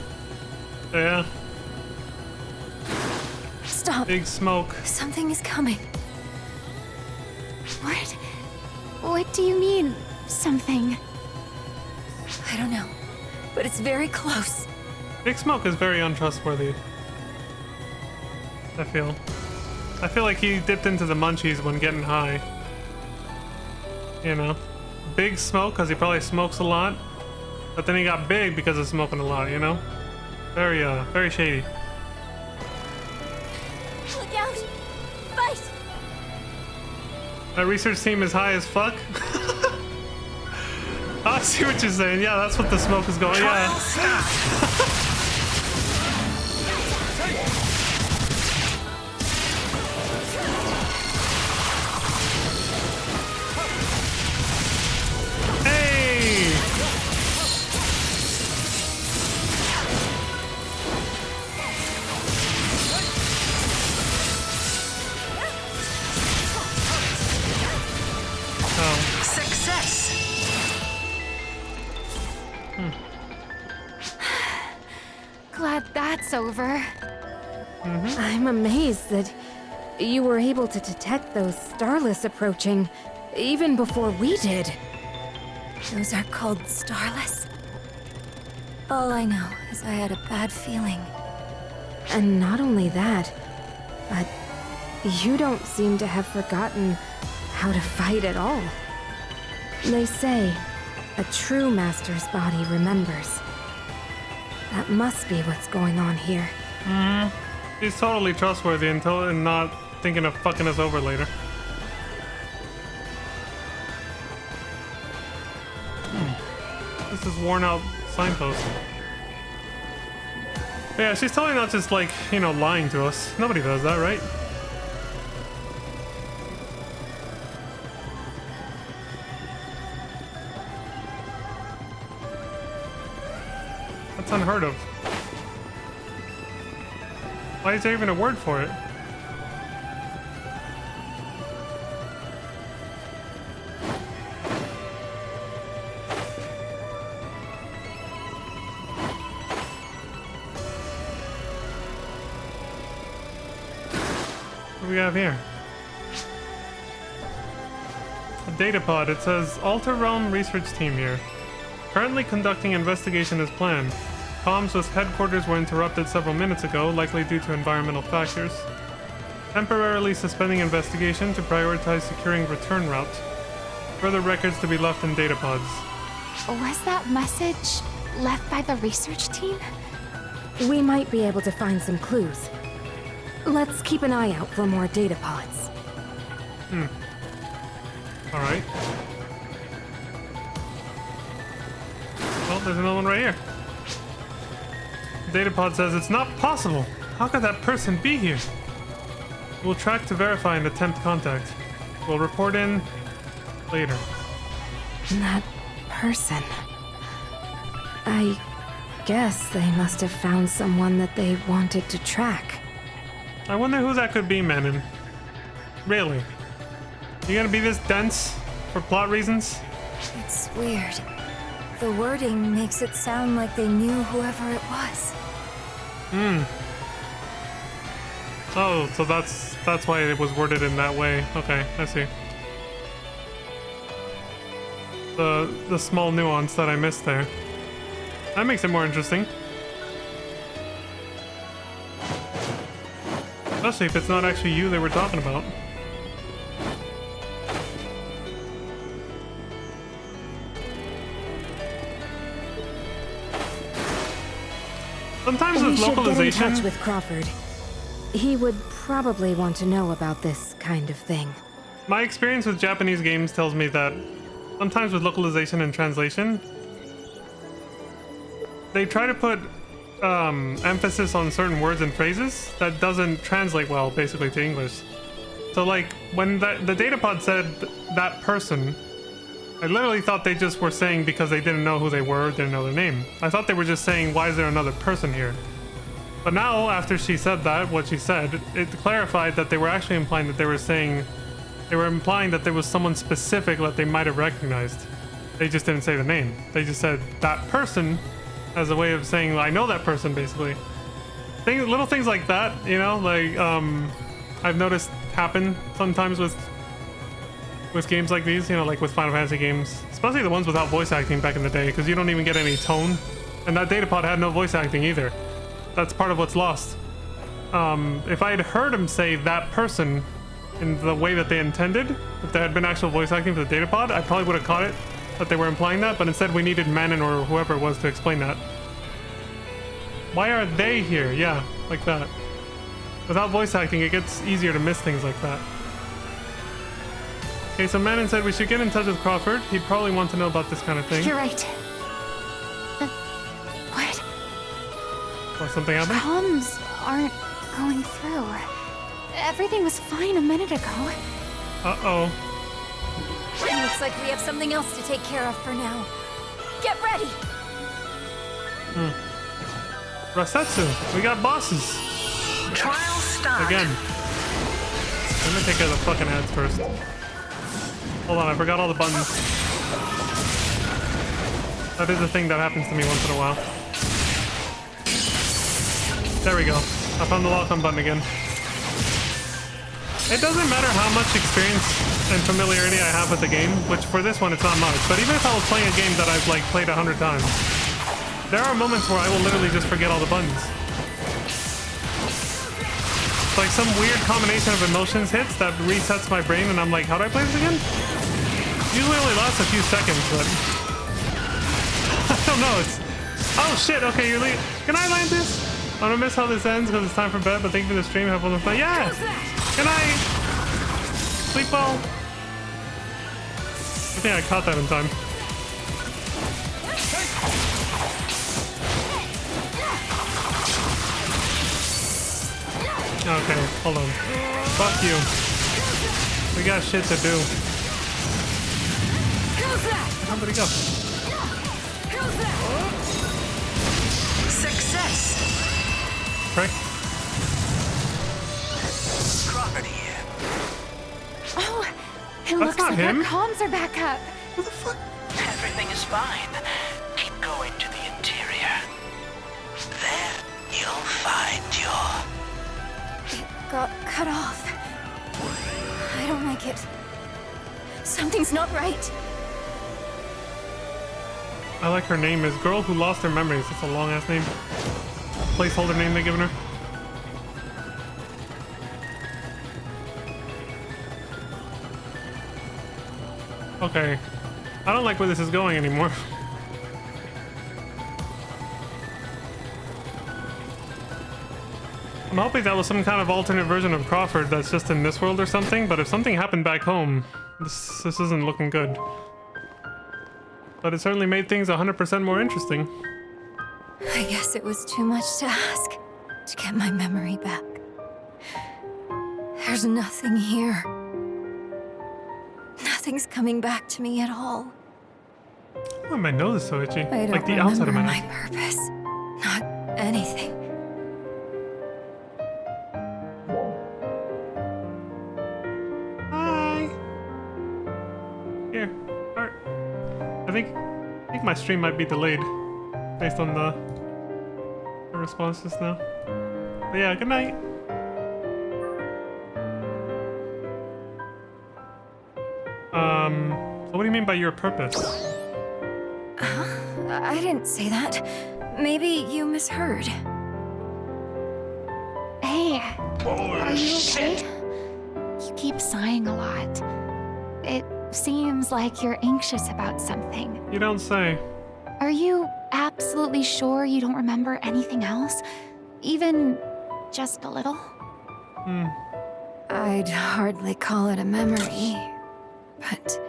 Yeah.
Stop.
Big smoke.
Something is coming.
What? What do you mean, something?
I don't know, but it's very close.
Big smoke is very untrustworthy. I feel like he dipped into the munchies when getting high. You know? Big smoke because he probably smokes a lot. But then he got big because of smoking a lot, you know? Very shady.
Look out! Fight!
That research team is high as fuck? I see what you're saying. Yeah, that's what the smoke is going. Yeah. Hey!
Success!
Glad that's over.
I'm amazed that you were able to detect those starless approaching even before we did. Those are called starless? All I know is I had a bad feeling. And not only that, but you don't seem to have forgotten how to fight at all. They say a true master's body remembers. That must be what's going on here.
He's totally trustworthy until and not thinking of fucking us over later. This is worn out signpost. But yeah, she's totally not just like, you know, lying to us. Nobody does that, right? That's unheard of. Why is there even a word for it? What do we have here? A data pod. It says Alter Realm Research Team here. Currently conducting investigation as planned. Comms with headquarters were interrupted several minutes ago, likely due to environmental factors. Temporarily suspending investigation to prioritize securing return route. Further records to be left in data pods.
Was that message left by the research team?
We might be able to find some clues. Let's keep an eye out for more data pods.
Alright. Well, there's another one right here. Datapod says it's not possible. How could that person be here? We'll track to verify and attempt contact. We'll report in later.
That person. I guess they must have found someone that they wanted to track.
I wonder who that could be, Manon. Really? You gonna be this dense for plot reasons?
It's weird. The wording makes it sound like they knew whoever it was.
Oh, so that's why it was worded in that way. Okay, I see. The small nuance that I missed there. That makes it more interesting. Especially if it's not actually you they were talking about. Sometimes with localization...
We should get in touch with Crawford. He would probably want to know about this kind of thing.
My experience with Japanese games tells me that sometimes with localization and translation, they try to put emphasis on certain words and phrases that doesn't translate well, basically, to English. So, like, when the datapod said that person, I literally thought they just were saying because they didn't know who they were, didn't know their name. I thought they were just saying, why is there another person here? But now, after she said that, what she said, it clarified that they were actually implying that they were implying that there was someone specific that they might have recognized. They just didn't say the name. They just said that person as a way of saying, I know that person, basically. Little things like that, you know, like, I've noticed happen sometimes with games like these, you know, like with Final Fantasy games, especially the ones without voice acting back in the day, because you don't even get any tone. And that datapod had no voice acting either. That's part of what's lost. If I had heard him say that person in the way that they intended, if there had been actual voice acting for the datapod, I probably would have caught it, that they were implying that, but instead we needed Manon or whoever it was to explain that. Why are they here? Yeah, like that. Without voice acting, it gets easier to miss things like that. Okay, so Manon said we should get in touch with Crawford. He'd probably want to know about this kind of thing.
You're right. What?
Or something happened?
Comms aren't going through. Everything was fine a minute ago.
Uh-oh.
Looks like we have something else to take care of for now. Get ready!
Rasetsu, we got bosses.
Trial start.
Again. Let me take care of the fucking ads first. Hold on, I forgot all the buttons. That is a thing that happens to me once in a while. There we go. I found the lock-on button again. It doesn't matter how much experience and familiarity I have with the game, which for this one it's not much, but even if I was playing a game that I've like played 100 times, there are moments where I will literally just forget all the buttons. It's like some weird combination of emotions hits that resets my brain, and I'm like, how do I play this again? Usually only lasts a few seconds, but I don't know. It's oh shit. Okay, you're leaving. Good night, Atlantis. I'm gonna miss how this ends because it's time for bed. But thank you for the stream. Have fun with fun. Yeah. Good night. Sleep well. I think I caught that in time. Okay, hold on. Fuck you. We got shit to do. Somebody go.
Success.
Prick.
Property.
Oh, it
That's
looks
not
like
him.
our comms are back up.
What the fuck?
Everything is fine. Keep going to the interior. There, you'll find your...
Got cut off. I don't like it. Something's not right.
I like her name is Girl Who Lost Her Memories. It's a long ass name. Placeholder name they're giving her. Okay. I don't like where this is going anymore. I'm hoping that was some kind of alternate version of Crawford that's just in this world or something, but if something happened back home, this isn't looking good. But it certainly made things 100% more interesting.
I guess it was too much to ask to get my memory back. There's nothing here. Nothing's coming back to me at all.
Why my nose is so itchy?
I don't
Like the outside of
remember
my
my
nose.
purpose. Not anything.
Hi. Here, art. I think my stream might be delayed based on the responses now. But yeah, good night. So what do you mean by your purpose?
I didn't say that. Maybe you misheard.
Hey, are you okay? You keep sighing a lot. It seems like you're anxious about something.
You don't say.
Are you absolutely sure you don't remember anything else? Even just a little?
I'd hardly call it a memory, but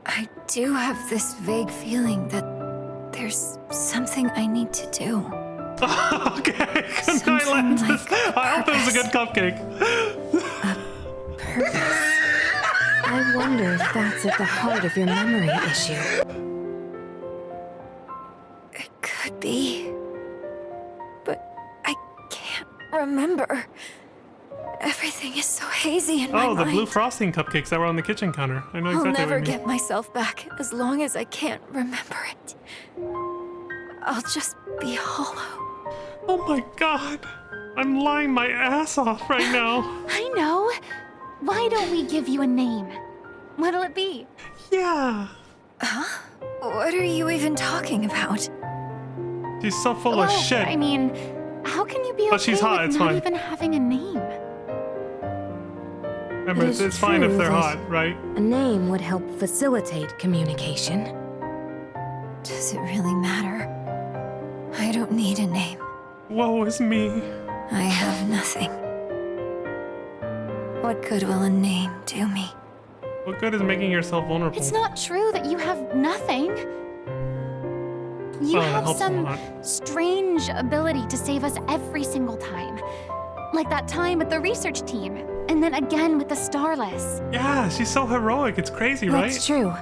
I do have this vague feeling that there's something I need to do.
Okay, good night, Atlantis. I hope it was a good cupcake.
Purpose. I wonder if that's at the heart of your memory issue.
It could be, but I can't remember. Everything is so hazy in my
Oh, the
mind.
blue frosting cupcakes that were on the kitchen counter. I know exactly
I'll never
what you mean.
get myself back as long as I can't remember it. I'll just be hollow.
Oh my god. I'm lying my ass off right now.
I know. Why don't we give you a name? What'll it be?
Yeah.
Huh? What are you even talking about?
She's so full of
Well,
shit.
I mean, how can you be
But
okay
she's hot,
with
it's
not
fine.
even having a name?
Remember,
It is
it's fine if
true
they're
that
hot, right?
A name would help facilitate communication.
Does it really matter? I don't need a name.
Woe is me.
I have nothing. What good will a name do me?
What good is making yourself vulnerable?
It's not true that you have nothing. You
Well, it
have
helps a
some
lot.
strange ability to save us every single time. Like that time with the research team, and then again with the Starless.
Yeah, she's so heroic. It's crazy, right?
That's true.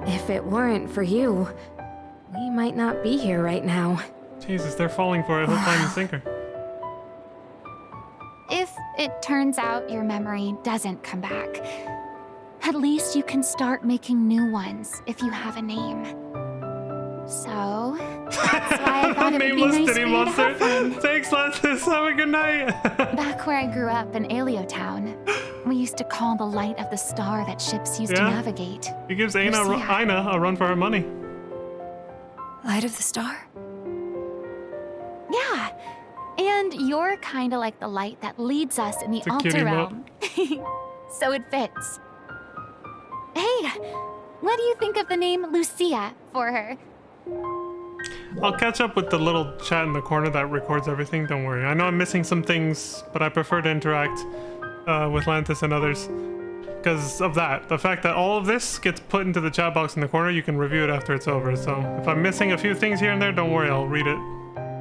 If it weren't for you, we might not be here right now.
Jesus, they're falling for it. Hook, line, and sinker.
If it turns out your memory doesn't come back, at least you can start making new ones if you have a name. So, that's why I thought it would be
Nameless
nice for
Titty
you to
Monster.
have one.
Thanks, Lantis. Have a good night.
Back where I grew up in Aleo Town, we used to call the light of the star that ships used to
Yeah?
navigate.
He gives Aina
Lucia.
a run for her money.
Light of the star?
Yeah, and And you're kinda like the light that leads us in the
It's a cutie
altar
moat.
realm. So it fits. Hey, what do you think of the name Lucia for her?
I'll catch up with the little chat in the corner that records everything. Don't worry. I know I'm missing some things, but I prefer to interact with Lantis and others because of that. The fact that all of this gets put into the chat box in the corner, you can review it after it's over. So if I'm missing a few things here and there, don't worry. I'll read it.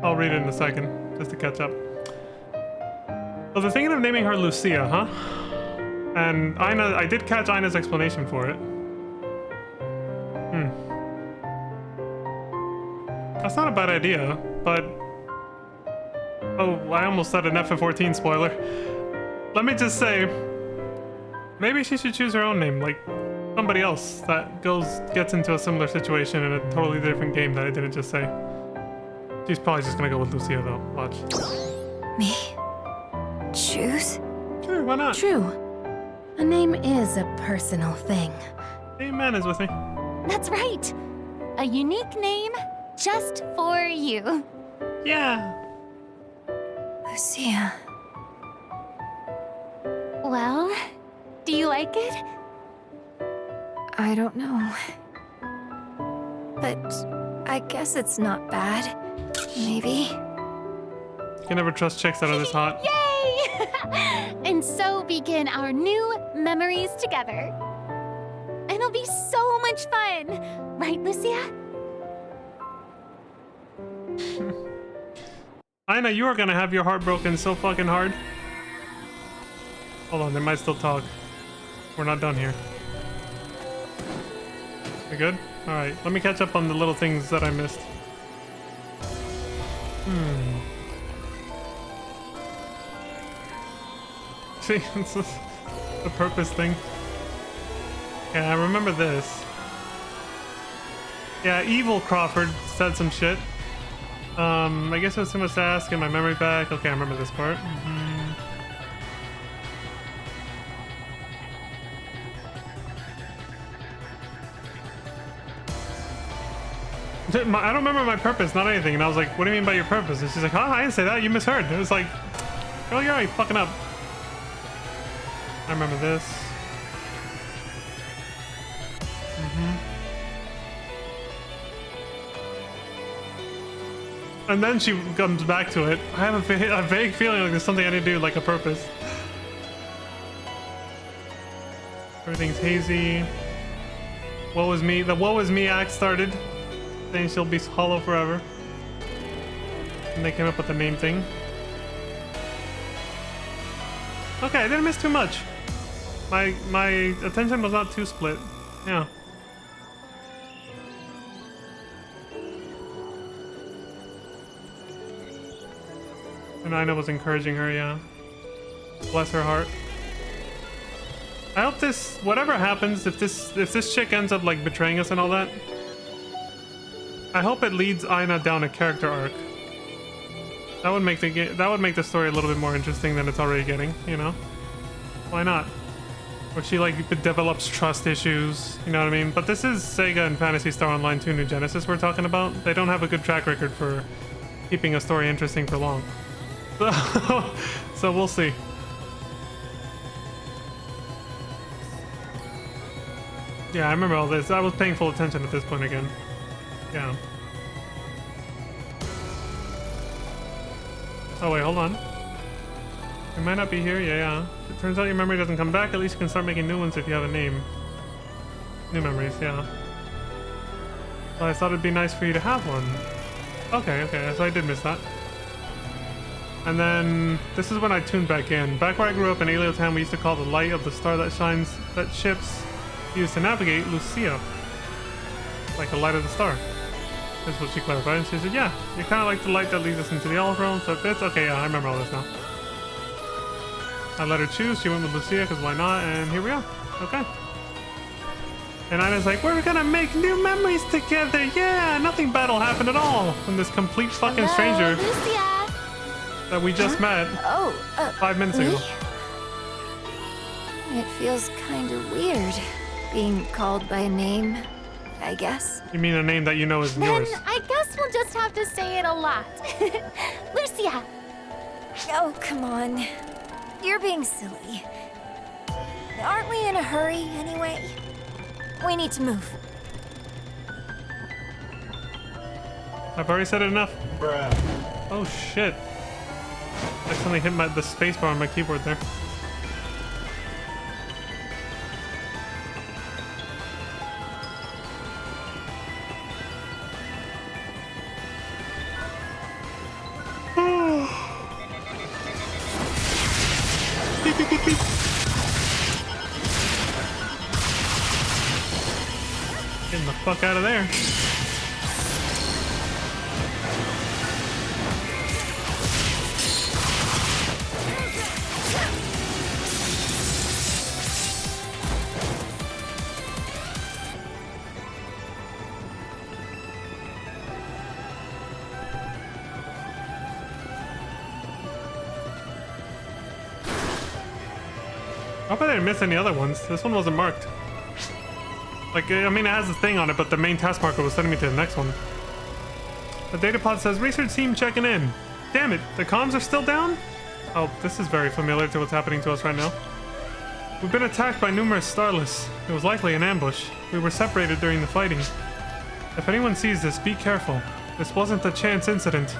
I'll read it in a second just to catch up. Well, they're thinking of naming her Lucia, huh? And Aina, I did catch Aina's explanation for it. That's not a bad idea, but... Oh, I almost said an FF14 spoiler. Let me just say, maybe she should choose her own name, like somebody else that gets into a similar situation in a totally different game that I didn't just say. She's probably just gonna go with Lucia though, watch.
Me? Choose?
Sure, why not?
True. A name is a personal thing.
Hey, man is with me.
That's right. A unique name just for you.
Yeah.
Lucia.
Well, do you like it?
I don't know. But I guess it's not bad. Maybe.
You can never trust chicks that are this hot.
Yay! And so begin our new memories together. It'll be so much fun. Right, Lucia?
Aina, you are gonna have your heart broken so fucking hard. Hold on, they might still talk. We're not done here. We good? Alright, let me catch up on the little things that I missed. See, it's just the purpose thing. Yeah, I remember this. Yeah, Evil Crawford said some shit. I guess it was too much to ask, get my memory back. Okay, I remember this part. I don't remember my purpose, not anything. And I was like, what do you mean by your purpose? And she's like, huh? I didn't say that. You misheard. It was like, oh, you're right, fucking up. I remember this. And then she comes back to it. I have a vague feeling like there's something I need to do, like a purpose. Everything's hazy. What was me? The what was me act started. Saying she'll be hollow forever. And they came up with the name thing. Okay, I didn't miss too much. My attention was not too split. Yeah. And Aina was encouraging her, yeah. Bless her heart. I hope this, whatever happens, if this chick ends up like betraying us and all that, I hope it leads Aina down a character arc. That would make the story a little bit more interesting than it's already getting, you know? Why not? Where she like develops trust issues, you know what I mean? But this is Sega and Phantasy Star Online 2 New Genesis we're talking about. They don't have a good track record for keeping a story interesting for long. So we'll see. Yeah, I remember all this. I was paying full attention at this point again. Yeah. Oh wait, hold on. You might not be here. Yeah. It turns out your memory doesn't come back. At least you can start making new ones if you have a name. New memories, yeah. Well, I thought it'd be nice for you to have one. Okay, so I did miss that. And then this is when I tuned back in. Back where I grew up in Alio Town, we used to call the light of the star that shines, that ships used to navigate, Lucia. Like the light of the star. That's what she clarified. And she said, yeah, you're kind of like the light that leads us into the Olive Realm, so it fits. Okay, yeah, I remember all this now. I let her choose. She went with Lucia, because why not? And here we are. Okay. And Aina's like, we're gonna make new memories together. Yeah, nothing bad will happen at all from this complete fucking stranger
Lucia.
that we just met 5 minutes ago.
It feels kind of weird being called by a name, I guess.
You mean a name that you know is
Then
yours?
I guess we'll just have to say it a lot. Lucia.
Oh, come on. You're being silly. Aren't we in a hurry, anyway? We need to move.
I've already said it enough. Bruh. Oh shit. I accidentally hit the spacebar on my keyboard there. Beep, beep, beep, beep. Getting the fuck out of there. I hope I didn't miss any other ones. This one wasn't marked. Like, I mean, it has a thing on it, but the main task marker was sending me to the next one. The data pod says, research team checking in. Damn it, the comms are still down? Oh, this is very familiar to what's happening to us right now. We've been attacked by numerous Starless. It was likely an ambush. We were separated during the fighting. If anyone sees this, be careful. This wasn't a chance incident.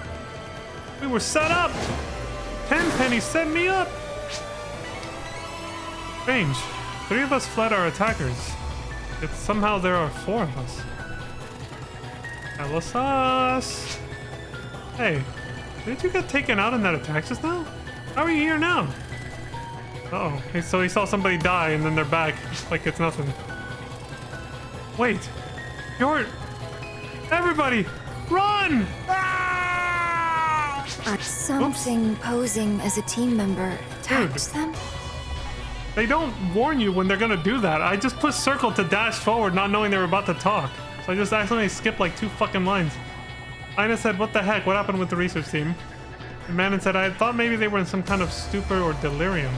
We were set up! Tenpenny set me up! Strange. 3 of us fled our attackers. Yet somehow there are 4 of us. Elosus! Hey, did you get taken out in that attack just now? How are you here now? Uh-oh. So he saw somebody die and then they're back like it's nothing. Wait. You're... Everybody! Run!
Something posing as a team member attacked them?
They don't warn you when they're gonna do that. I just pushed circle to dash forward not knowing they were about to talk. So I just accidentally skipped like 2 fucking lines. Ina said, what the heck? What happened with the research team? And Manon said, I thought maybe they were in some kind of stupor or delirium.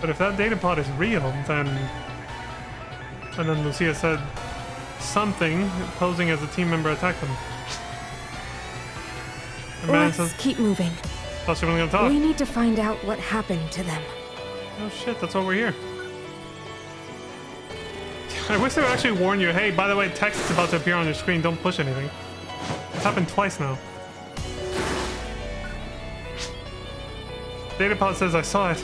But if that data pod is real, then... And then Lucia said, something posing as a team member attacked them. And Manon says,
keep moving.
Thought she wasn't gonna talk.
We need to find out what happened to them.
Oh shit, that's why we're here. I wish they would actually warn you, hey, by the way, text is about to appear on your screen, don't push anything. It's happened twice now. Datapod says I saw it.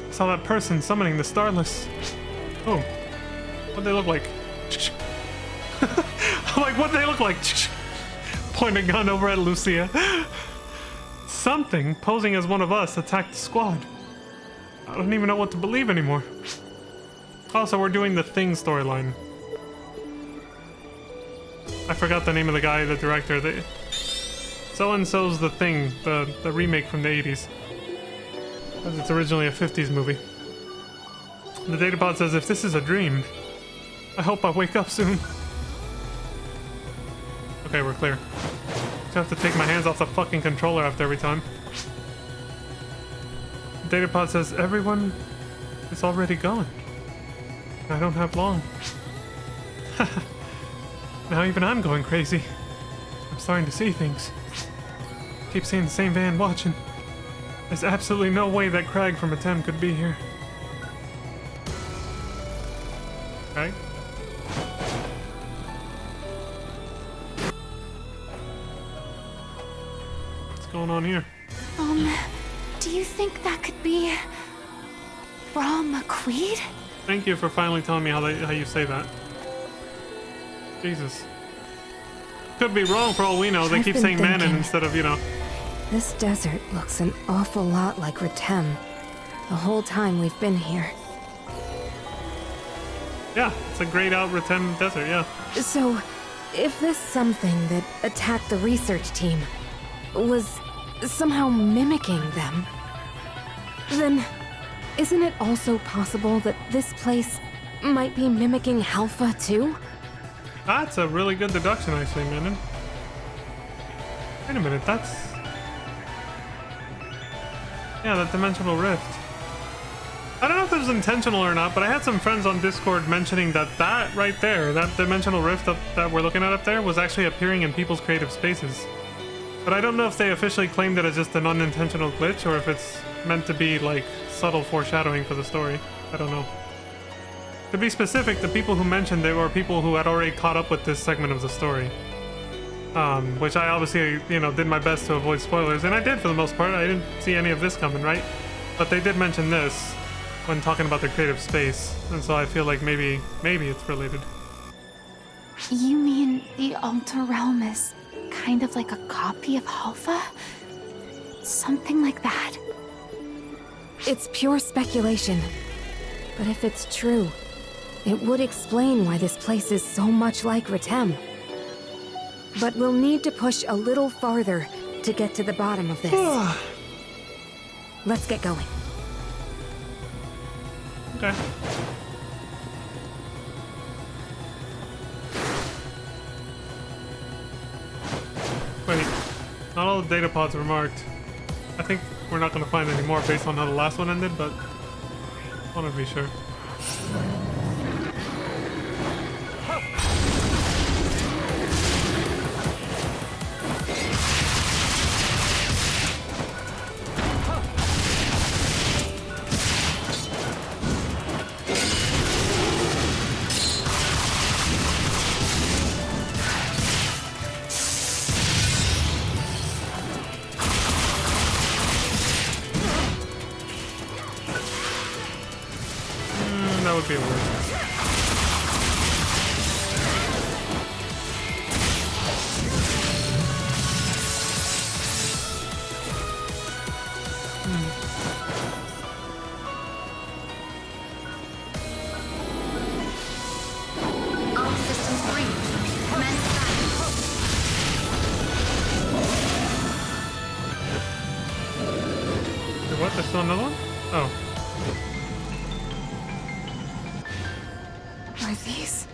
I saw that person summoning the Starless. Oh. What'd they look like? I'm like, what'd they look like? Point a gun over at Lucia. Something posing as one of us attacked the squad. I don't even know what to believe anymore. Also, we're doing the Thing storyline. I forgot the name of the guy, the director. So-and-so's The Thing, the remake from the 80s. Because it's originally a 50s movie. The datapod says, if this is a dream, I hope I wake up soon. Okay, we're clear. I have to take my hands off the fucking controller after every time. The datapod says, everyone is already gone. I don't have long. Now even I'm going crazy. I'm starting to see things. Keep seeing the same van watching. There's absolutely no way that Crag from Atem could be here. Okay. What's going on here?
Do you think that could be... Raw McQueed?
Thank you for finally telling me how you say that. Jesus. Could be wrong for all we know. They keep saying Manon instead of, you know.
This desert looks an awful lot like Ratem. The whole time we've been here.
Yeah, it's a grayed out Ratem desert, yeah.
So, if this something that attacked the research team was somehow mimicking them, then isn't it also possible that this place might be mimicking Halpha too?
That's a really good deduction, actually, Manon. Wait a minute, that's... Yeah, that dimensional rift. I don't know if it was intentional or not, but I had some friends on Discord mentioning that right there, that dimensional rift that we're looking at up there, was actually appearing in people's creative spaces. But I don't know if they officially claimed it as just an unintentional glitch or if it's meant to be like subtle foreshadowing for the story. I don't know. To be specific, the people who mentioned it were people who had already caught up with this segment of the story. Which I obviously, you know, did my best to avoid spoilers, and I did for the most part. I didn't see any of this coming, right? But they did mention this when talking about their creative space, and so I feel like maybe it's related.
You mean the Alter Realm is kind of like a copy of Halfa? Something like that.
It's pure speculation. But if it's true, it would explain why this place is so much like Retem. But we'll need to push a little farther to get to the bottom of this. Let's get going.
Okay. Wait, not all the data pods were marked. I think we're not going to find any more based on how the last one ended, but I want to be sure. That would be a word.
All systems green. Commence battle.
Wait, what? There's still another one? Oh.
Are these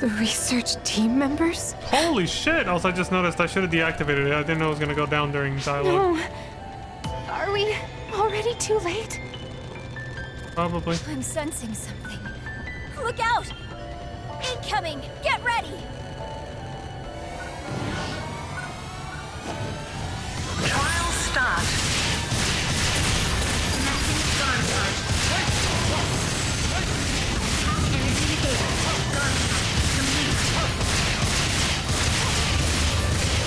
the research team members?
Holy shit! Also, I just noticed I should have deactivated it. I didn't know it was gonna go down during dialogue.
No. Are we already too late?
Probably.
I'm sensing something. Look out! Incoming! Get ready!
Trial start. Connecting gun charge. Energy negated. Gun charge complete.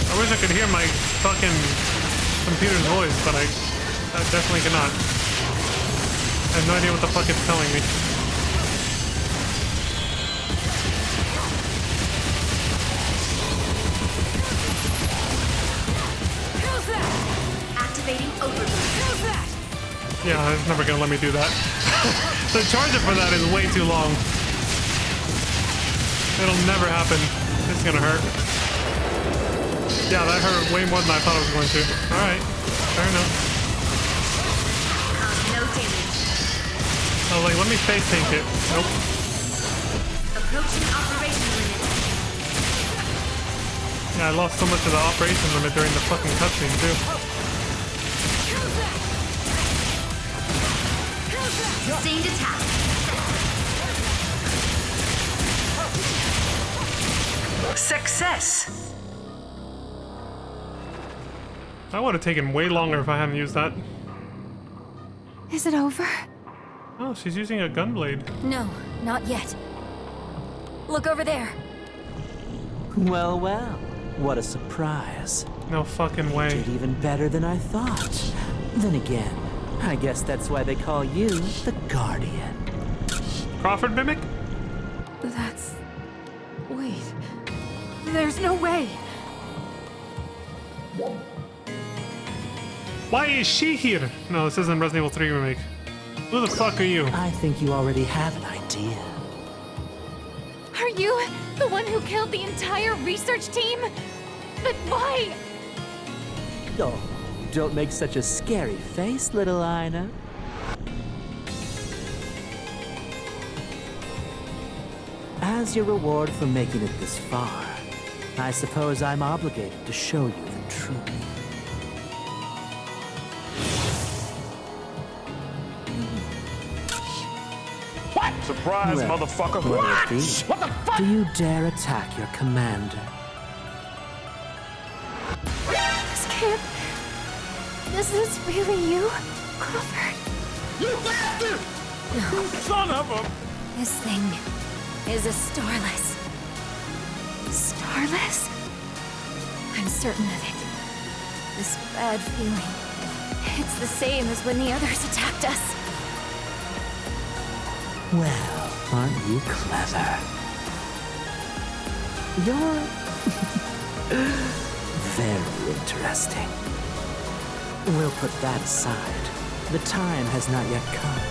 I wish I could hear my fucking computer's voice, but I definitely cannot. I have no idea what the fuck it's telling me.
Activating overload.
Yeah, it's never gonna let me do that. The charger for that is way too long. It'll never happen. It's gonna hurt. Yeah, that hurt way more than I thought it was going to. Alright, fair enough.
No damage.
I was like, let me face tank it. Nope.
Approaching operation limit.
Yeah, I lost so much of the operation limit during the fucking cutscene too.
Sustained attack. Success.
That would have taken way longer if I hadn't used that.
Is it over?
Oh, she's using a gunblade.
No, not yet. Look over there.
Well, well, what a surprise.
No fucking way.
Did even better than I thought. Then again, I guess that's why they call you the Guardian.
Crawford Mimic?
That's... Wait. There's no way.
Why is she here? No, this isn't Resident Evil 3 remake. Who the fuck are you?
I think you already have an idea.
Are you the one who killed the entire research team? But why?
Oh, don't make such a scary face, little Ina. As your reward for making it this far, I suppose I'm obligated to show you the truth.
What? Surprise,
Well,
motherfucker.
will
What?
it be?
What the fuck?
Do you dare attack your commander?
If this is really you, Crawford.
You bastard! You son of a...
This thing is a Starless.
Starless?
I'm certain of it. This bad feeling. It's the same as when the others attacked us.
Well, aren't you clever? You're very interesting. We'll put that aside. The time has not yet come.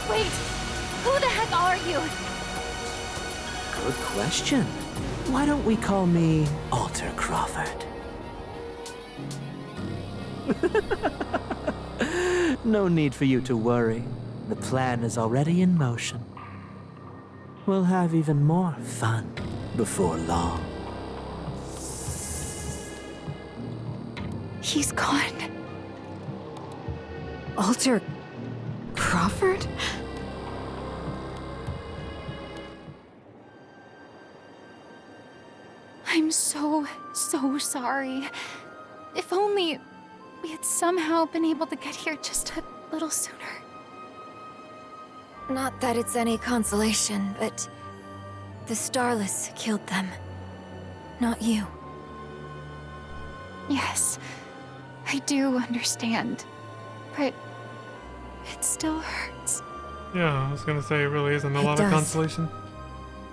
Wait, who the heck are you?
Good question. Why don't we call me Alter Crawford? No need for you to worry. The plan is already in motion. We'll have even more fun before long.
He's gone.
Alter Crawford?
I'm so sorry. If only we had somehow been able to get here just a little sooner.
Not that it's any consolation, but the Starless killed them. Not you.
Yes, I do understand. But it still hurts.
Yeah, I was gonna say it really isn't a lot of consolation.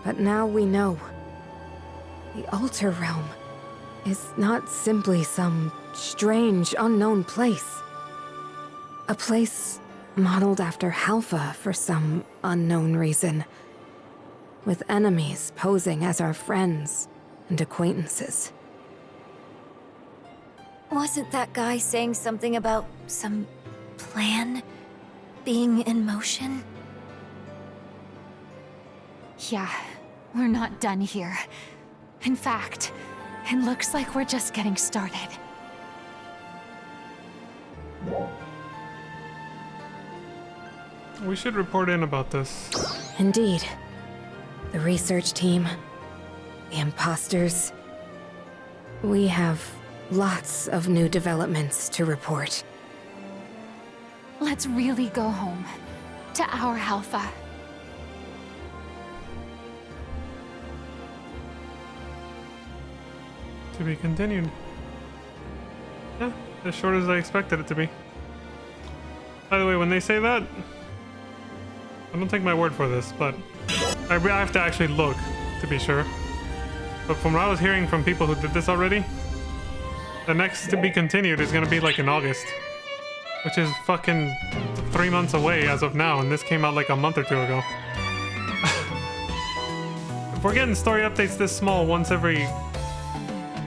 But now we know. The Alter Realm is not simply some strange, unknown place. A place modeled after Halpha for some unknown reason. With enemies posing as our friends and acquaintances. Wasn't that guy saying something about some plan being in motion?
Yeah, we're not done here. In fact, it looks like we're just getting started.
We should report in about this.
Indeed. The research team, the imposters. We have lots of new developments to report.
Let's really go home. To our Alpha.
To be continued. Yeah, as short as I expected it to be. By the way, when they say that, I don't take my word for this, but I have to actually look to be sure. But from what I was hearing from people who did this already, the next to be continued is gonna be like in August, which is fucking 3 months away as of now, and this came out like a month or two ago. If we're getting story updates this small once every,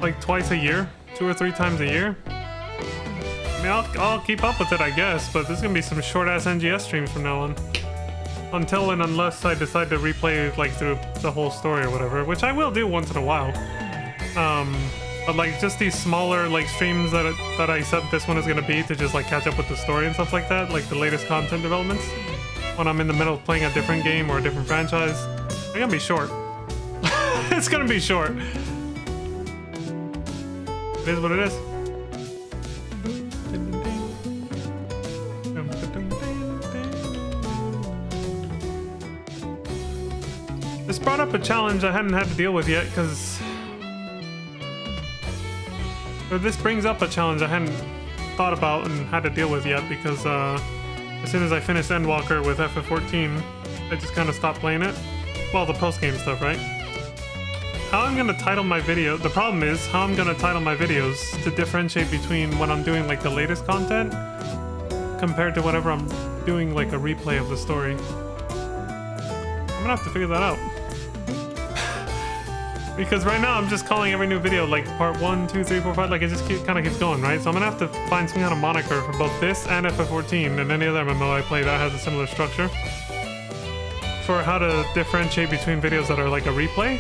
like twice a year, 2 or 3 times a year, I mean, I'll keep up with it, I guess, but there's gonna be some short-ass NGS streams from now on. Until and unless I decide to replay like through the whole story or whatever, which I will do once in a while. But like just these smaller like streams that I said this one is gonna be to just like catch up with the story and stuff like that, like the latest content developments. When I'm in the middle of playing a different game or a different franchise, they're gonna be short. It's gonna be short. It is what it is. This brought up a challenge I hadn't had to deal with yet, because... this brings up a challenge I hadn't thought about and had to deal with yet, because as soon as I finished Endwalker with FF14, I just kind of stopped playing it. Well, the post-game stuff, right? How I'm gonna title my video... The problem is how I'm gonna title my videos to differentiate between when I'm doing like the latest content compared to whenever I'm doing like a replay of the story. I'm gonna have to figure that out. Because right now I'm just calling every new video like part 1, 2, 3, 4, 5, like it just kind of keeps going, right? So I'm gonna have to find some kind of moniker for both this and FF14 and any other MMO I play that has a similar structure for how to differentiate between videos that are like a replay,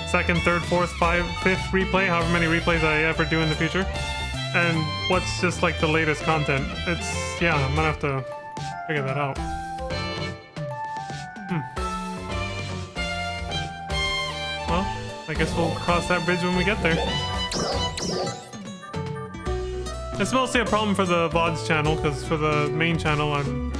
second, third, fourth, fifth replay, however many replays I ever do in the future, and what's just like the latest content. It's, yeah, I'm gonna have to figure that out. Well, I guess we'll cross that bridge when we get there. It's mostly a problem for the VODs channel, because for the main channel, I'm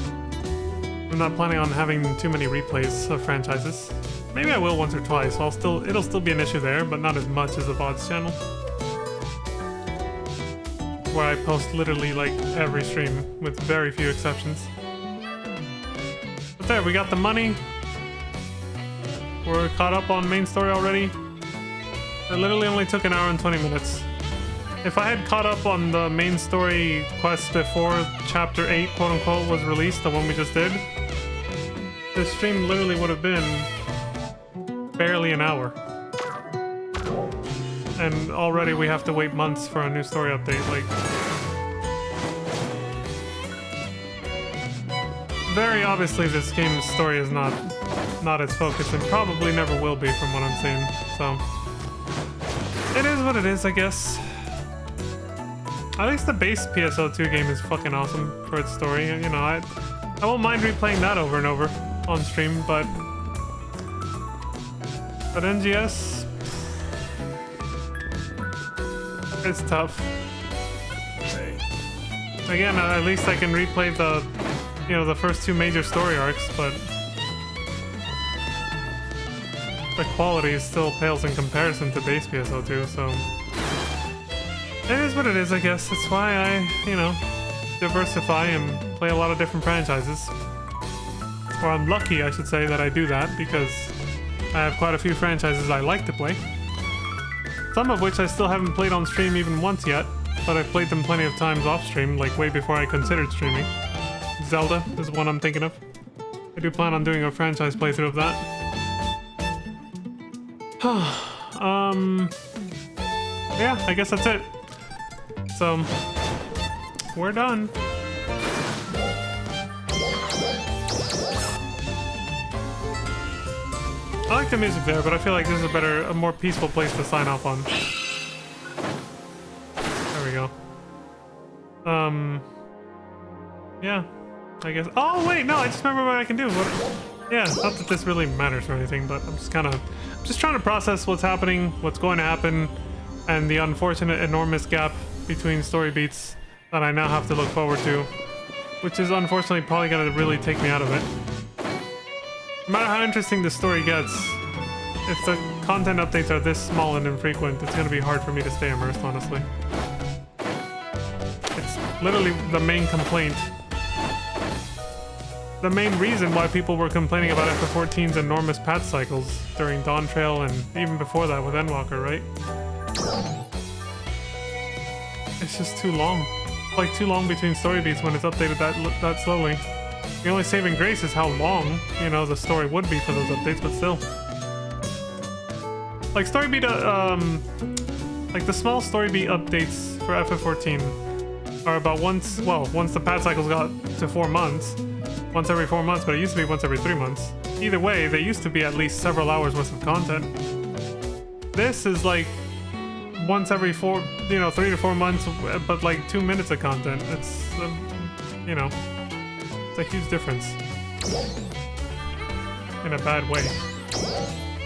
not planning on having too many replays of franchises. Maybe I will once or twice. It'll still be an issue there, but not as much as the VODs channel, where I post literally like every stream with very few exceptions. But there, we got the money. We're caught up on main story already. It literally only took an hour and 20 minutes. If I had caught up on the main story quest before Chapter 8, quote-unquote, was released, the one we just did, this stream literally would have been barely an hour. And already we have to wait months for a new story update, like... Very obviously this game's story is not its focus, and probably never will be from what I'm seeing, so... It is what it is, I guess. At least the base PSO2 game is fucking awesome for its story. You know, I won't mind replaying that over and over on stream, but NGS, it's tough. Again, at least I can replay the, you know, the first two major story arcs, but the quality still pales in comparison to base PSO2, so... It is what it is, I guess. It's why I, you know, diversify and play a lot of different franchises. Or I'm lucky, I should say, that I do that, because I have quite a few franchises I like to play. Some of which I still haven't played on stream even once yet, but I've played them plenty of times off stream, like way before I considered streaming. Zelda is one I'm thinking of. I do plan on doing a franchise playthrough of that. Yeah, I guess that's it. So, we're done. I like the music there, but I feel like this is a more peaceful place to sign off on. There we go. Yeah, I guess. Oh wait, no, I just remember what I can do. Yeah, not that this really matters or anything, but I'm just trying to process what's happening, what's going to happen, and the unfortunate enormous gap between story beats that I now have to look forward to, which is unfortunately probably going to really take me out of it. No matter how interesting the story gets, if the content updates are this small and infrequent, it's going to be hard for me to stay immersed, honestly. It's literally the main complaint. The main reason why people were complaining about FF14's enormous patch cycles during Dawn Trail and even before that with Endwalker, right? It's just too long. Like too long between story beats when it's updated that slowly. The only saving grace is how long, you know, the story would be for those updates, but still. Like story beat, like the small story beat updates for FF14 are about once the patch cycles got to 4 months. Once every 4 months, but it used to be once every 3 months. Either way, they used to be at least several hours worth of content. This is like once every 3 to 4 months, but like 2 minutes of content. It's, you know, it's a huge difference. In a bad way.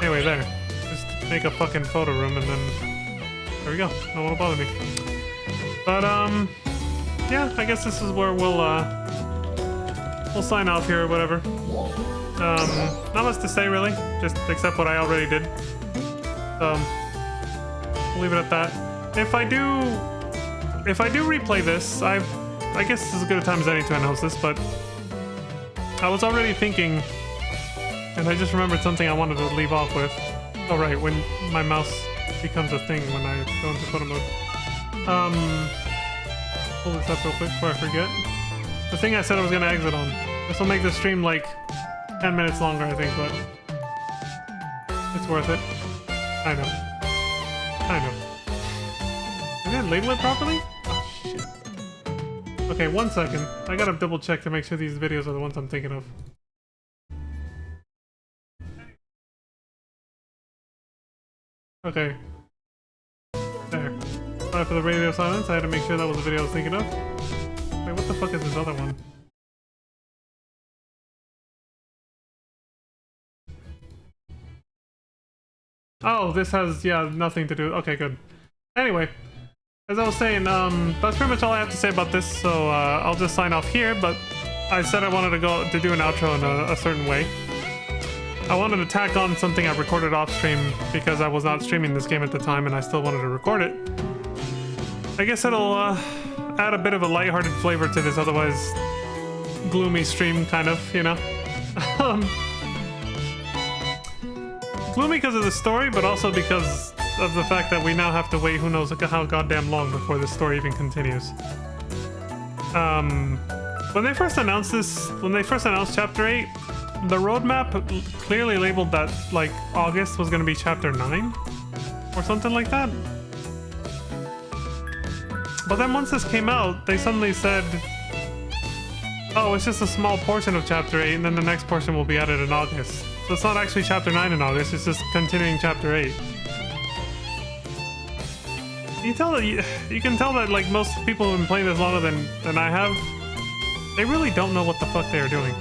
Anyway, there. Just make a fucking photo room and then there we go. No one will bother me. But, yeah, I guess this is where we'll sign off here or whatever. Not much to say really, just except what I already did. So we'll leave it at that. If I do replay this, I guess this is as good a time as any to announce this, but I was already thinking, and I just remembered something I wanted to leave off with. Oh right, when my mouse becomes a thing when I go into photo mode. Pull this up real quick before I forget. The thing I said I was gonna exit on. This will make the stream like 10 minutes longer, I think, but it's worth it. I know. Did I label it properly? Oh, shit. Okay, 1 second. I gotta double check to make sure these videos are the ones I'm thinking of. Okay. There. Sorry for the radio silence. I had to make sure that was the video I was thinking of. Wait, what the fuck is this other one? Oh, this has, yeah, nothing to do. Okay, good. Anyway, as I was saying, that's pretty much all I have to say about this, so I'll just sign off here, but I said I wanted to do an outro in a certain way. I wanted to tack on something I recorded off stream because I was not streaming this game at the time and I still wanted to record it. I guess it'll add a bit of a lighthearted flavor to this otherwise gloomy stream, kind of, you know? Gloomy because of the story, but also because of the fact that we now have to wait who knows how goddamn long before this story even continues. When they first announced Chapter 8, the roadmap clearly labeled that, like, August was gonna be Chapter 9? Or something like that? But then once this came out, they suddenly said, oh, it's just a small portion of Chapter 8, and then the next portion will be added in August. So it's not actually Chapter 9 in August, it's just continuing Chapter 8. You can tell that, like, most people who've been playing this longer than I have, they really don't know what the fuck they are doing.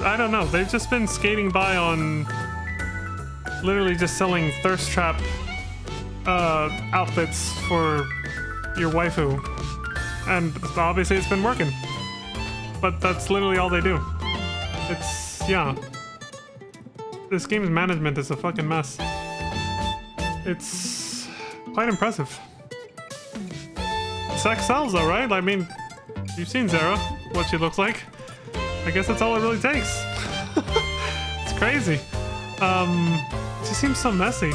I don't know, they've just been skating by on literally just selling thirst trap outfits for your waifu. And obviously it's been working. But that's literally all they do. It's, yeah. This game's management is a fucking mess. It's quite impressive. Sex sells though, right? I mean, you've seen Zara, what she looks like. I guess that's all it really takes. It's crazy. She seems so messy.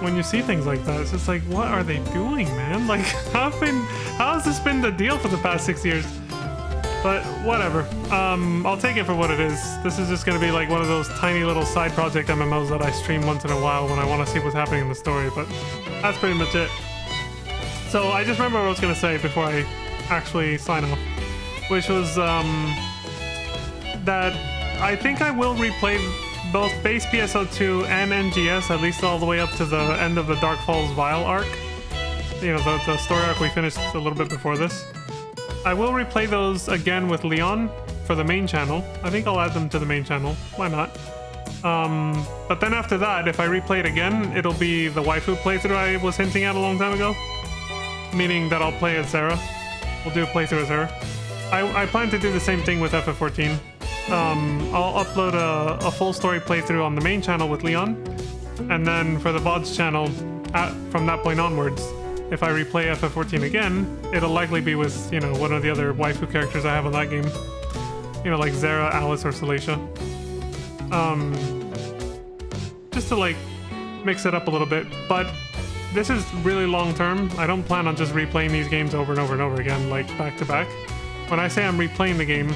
When you see things like that, it's just like, what are they doing, man? Like, how has this been the deal for the past 6 years? But whatever. I'll take it for what it is. This is just gonna be like one of those tiny little side project MMOs that I stream once in a while when I want to see what's happening in the story, but that's pretty much it. So I just remember what I was gonna say before I actually sign off, which was that I think I will replay both base PSO2 and NGS, at least all the way up to the end of the Dark Falls Vile arc. You know, the story arc we finished a little bit before this. I will replay those again with Leon for the main channel. I think I'll add them to the main channel. Why not? But then after that, if I replay it again, it'll be the waifu playthrough I was hinting at a long time ago. Meaning that I'll play as Sarah. We'll do a playthrough as her. I plan to do the same thing with FF14. I'll upload a full story playthrough on the main channel with Leon. And then for the VODs channel, from that point onwards, if I replay FF14 again, it'll likely be with, you know, one of the other waifu characters I have on that game. You know, like Zara, Alice, or Salacia. Just to, like, mix it up a little bit. But this is really long term. I don't plan on just replaying these games over and over and over again, like, back to back. When I say I'm replaying the game,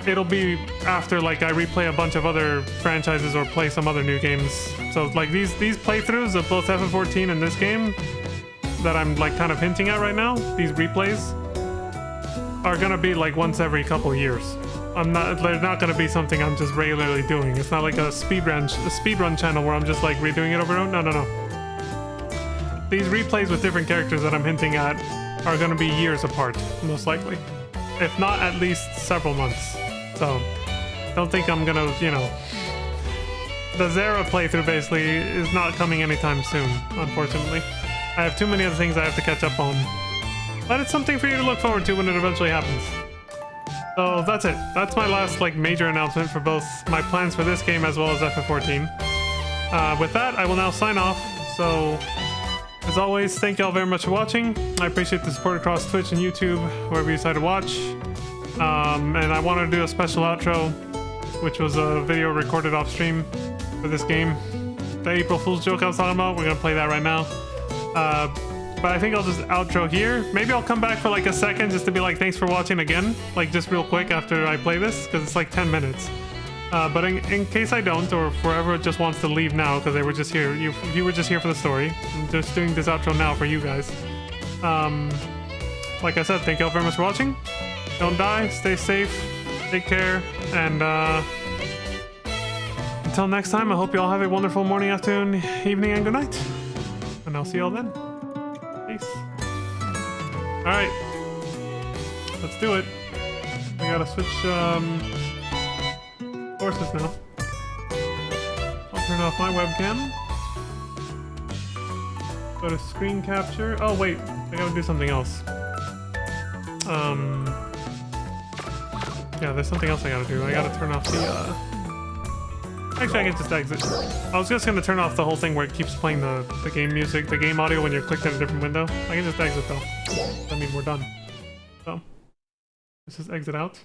it'll be after, like, I replay a bunch of other franchises or play some other new games. So, like, these playthroughs of both FF14 and this game that I'm, like, kind of hinting at right now, these replays, are gonna be, like, once every couple years. They're not gonna be something I'm just regularly doing. It's not like a speedrun channel where I'm just, like, redoing it over and over. No. These replays with different characters that I'm hinting at are gonna be years apart, most likely. If not, at least several months. So, don't think I'm gonna, you know... The Zara playthrough, basically, is not coming anytime soon, unfortunately. I have too many other things I have to catch up on. But it's something for you to look forward to when it eventually happens. So, that's it. That's my last, like, major announcement for both my plans for this game as well as FF14. With that, I will now sign off. So, as always, thank you all very much for watching. I appreciate the support across Twitch and YouTube, wherever you decide to watch. And I wanted to do a special outro, which was a video recorded off stream for this game. The April Fool's joke I was talking about, we're gonna play that right now. But I think I'll just outro here. Maybe I'll come back for like a second just to be like, thanks for watching again, like just real quick after I play this, because it's like 10 minutes. But in case I don't, or if whoever just wants to leave now because they were just here, you were just here for the story. I'm just doing this outro now for you guys. Like I said, thank you all very much for watching. Don't die, stay safe, take care, and until next time, I hope you all have a wonderful morning, afternoon, evening, and good night. And I'll see you all then. Peace. Alright. Let's do it. We gotta switch horses now. Turn off my webcam. Go to screen capture. Oh wait, I gotta do something else. Yeah, there's something else I gotta do. I gotta turn off the, Actually, I can just exit. I was just gonna turn off the whole thing where it keeps playing the game music, the game audio when you're clicked in a different window. I can just exit though. I mean, we're done. So, let's just exit out.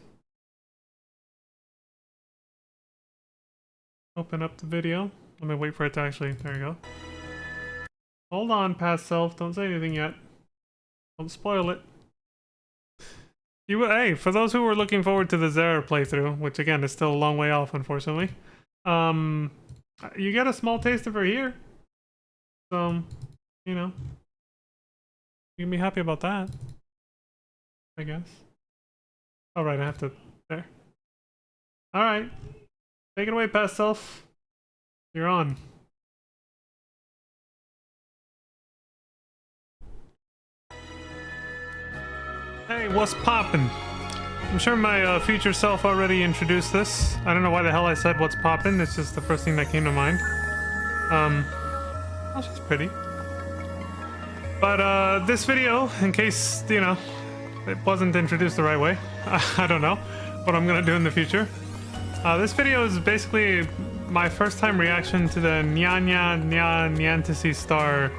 Open up the video. Let me wait for it to actually, there you go. Hold on, past self, don't say anything yet. Don't spoil it. Hey, for those who were looking forward to the Zera playthrough, which again is still a long way off, unfortunately, you get a small taste of her here. So, you know, you can be happy about that, I guess. All right, I have to, there. All right, take it away, past self. You're on. Hey, what's poppin'? I'm sure my future self already introduced this. I don't know why the hell I said what's poppin'. It's just the first thing that came to mind. Oh, she's pretty. But this video, in case, you know, it wasn't introduced the right way, I don't know what I'm gonna do in the future. This video is basically my first time reaction to the Phantasy Star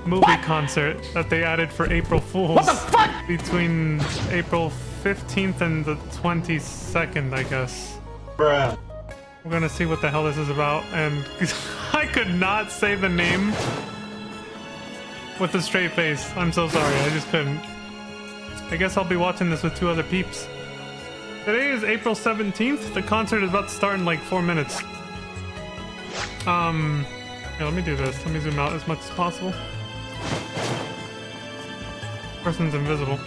movie concert that they added for April Fools. What the fuck? Between April 15th and the 22nd, I guess. Bruh. We're gonna see what the hell this is about, and I could not say the name with a straight face. I'm so sorry, I just couldn't. I guess I'll be watching this with two other peeps. Today is April 17th. The concert is about to start in like 4 minutes. Here, let me do this. Let me zoom out as much as possible. Person's invisible.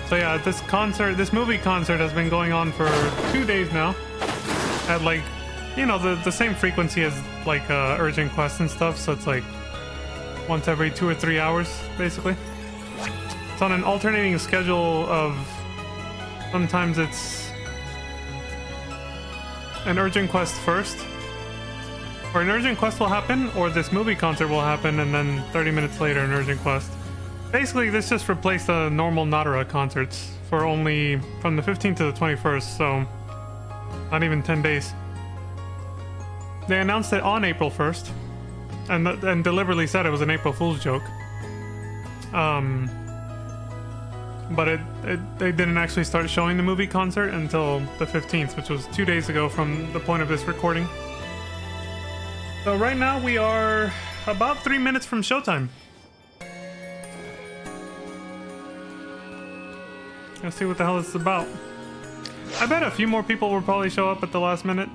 So yeah, this movie concert has been going on for 2 days now. At like, you know, the same frequency as like urgent quests and stuff, so it's like once every 2 or 3 hours, basically. It's on an alternating schedule of, sometimes it's an urgent quest first, or an urgent quest will happen, or this movie concert will happen, and then 30 minutes later an urgent quest. Basically, this just replaced the normal Nadara concerts for only from the 15th to the 21st, so not even 10 days. They announced it on April 1st, and deliberately said it was an April Fool's joke. But they didn't actually start showing the movie concert until the 15th, which was 2 days ago from the point of this recording. So right now we are about 3 minutes from showtime. Let's see what the hell this is about. I bet a few more people will probably show up at the last minute.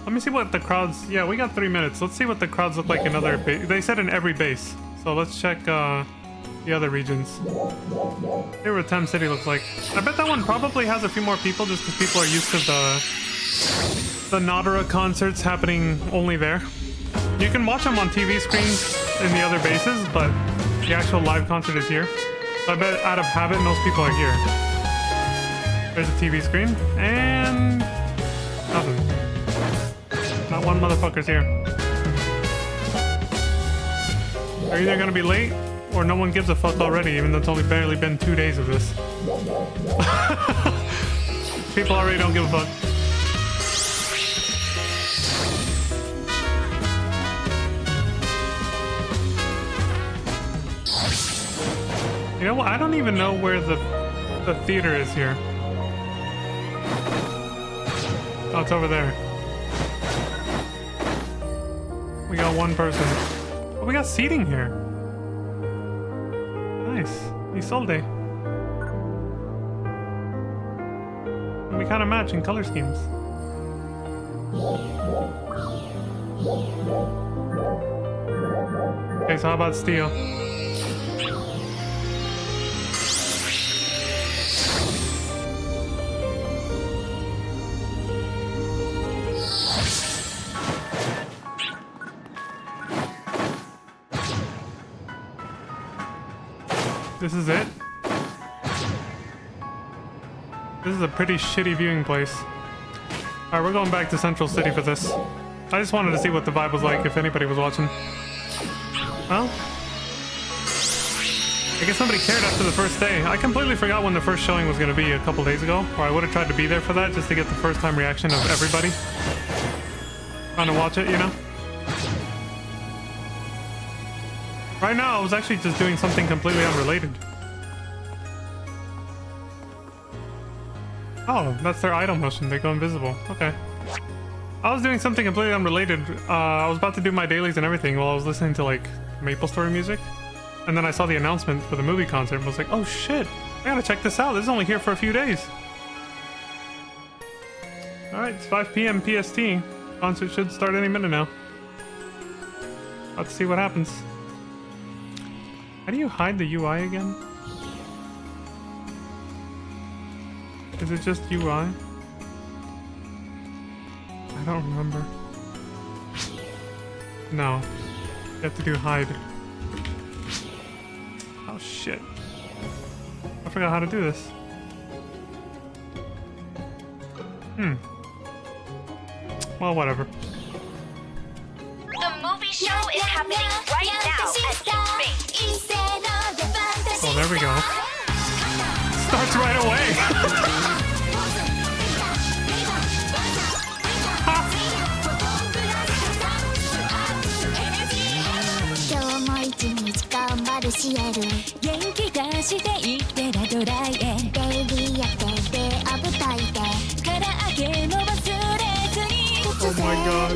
Let me see what the crowds... Yeah, we got 3 minutes. Let's see what the crowds look like in other... They said in every base. So let's check the other regions. See what Tem City looks like. I bet that one probably has a few more people just because people are used to the Nadara concerts happening only there. You can watch them on TV screens in the other bases, but the actual live concert is here. So I bet out of habit, most people are here. There's a TV screen, and nothing. Not one motherfucker's here. They're either gonna be late, or no one gives a fuck already, even though it's only barely been 2 days of this. People already don't give a fuck. You know what? I don't even know where the theater is here. Oh, it's over there. We got one person. Oh, we got seating here. Nice. Isolde. And we kind of match in color schemes. Okay, so how about steel? This is it? This is a pretty shitty viewing place. Alright, we're going back to Central City for this. I just wanted to see what the vibe was like if anybody was watching. Well, I guess somebody cared after the first day. I completely forgot when the first showing was going to be a couple days ago, or I would have tried to be there for that just to get the first time reaction of everybody trying to watch it, you know? Right now, I was actually just doing something completely unrelated. Oh, that's their idle motion. They go invisible. Okay. I was doing something completely unrelated. I was about to do my dailies and everything while I was listening to, like, Maple Story music. And then I saw the announcement for the movie concert and was like, oh shit, I gotta check this out. This is only here for a few days. Alright, it's 5 p.m. PST. Concert should start any minute now. About to see what happens. How do you hide the UI again? Is it just UI? I don't remember. No. You have to do hide. Oh shit. I forgot how to do this. Well, whatever.
The movie show is happening right now at Space.
Oh, there we go. Starts right away. Oh my god.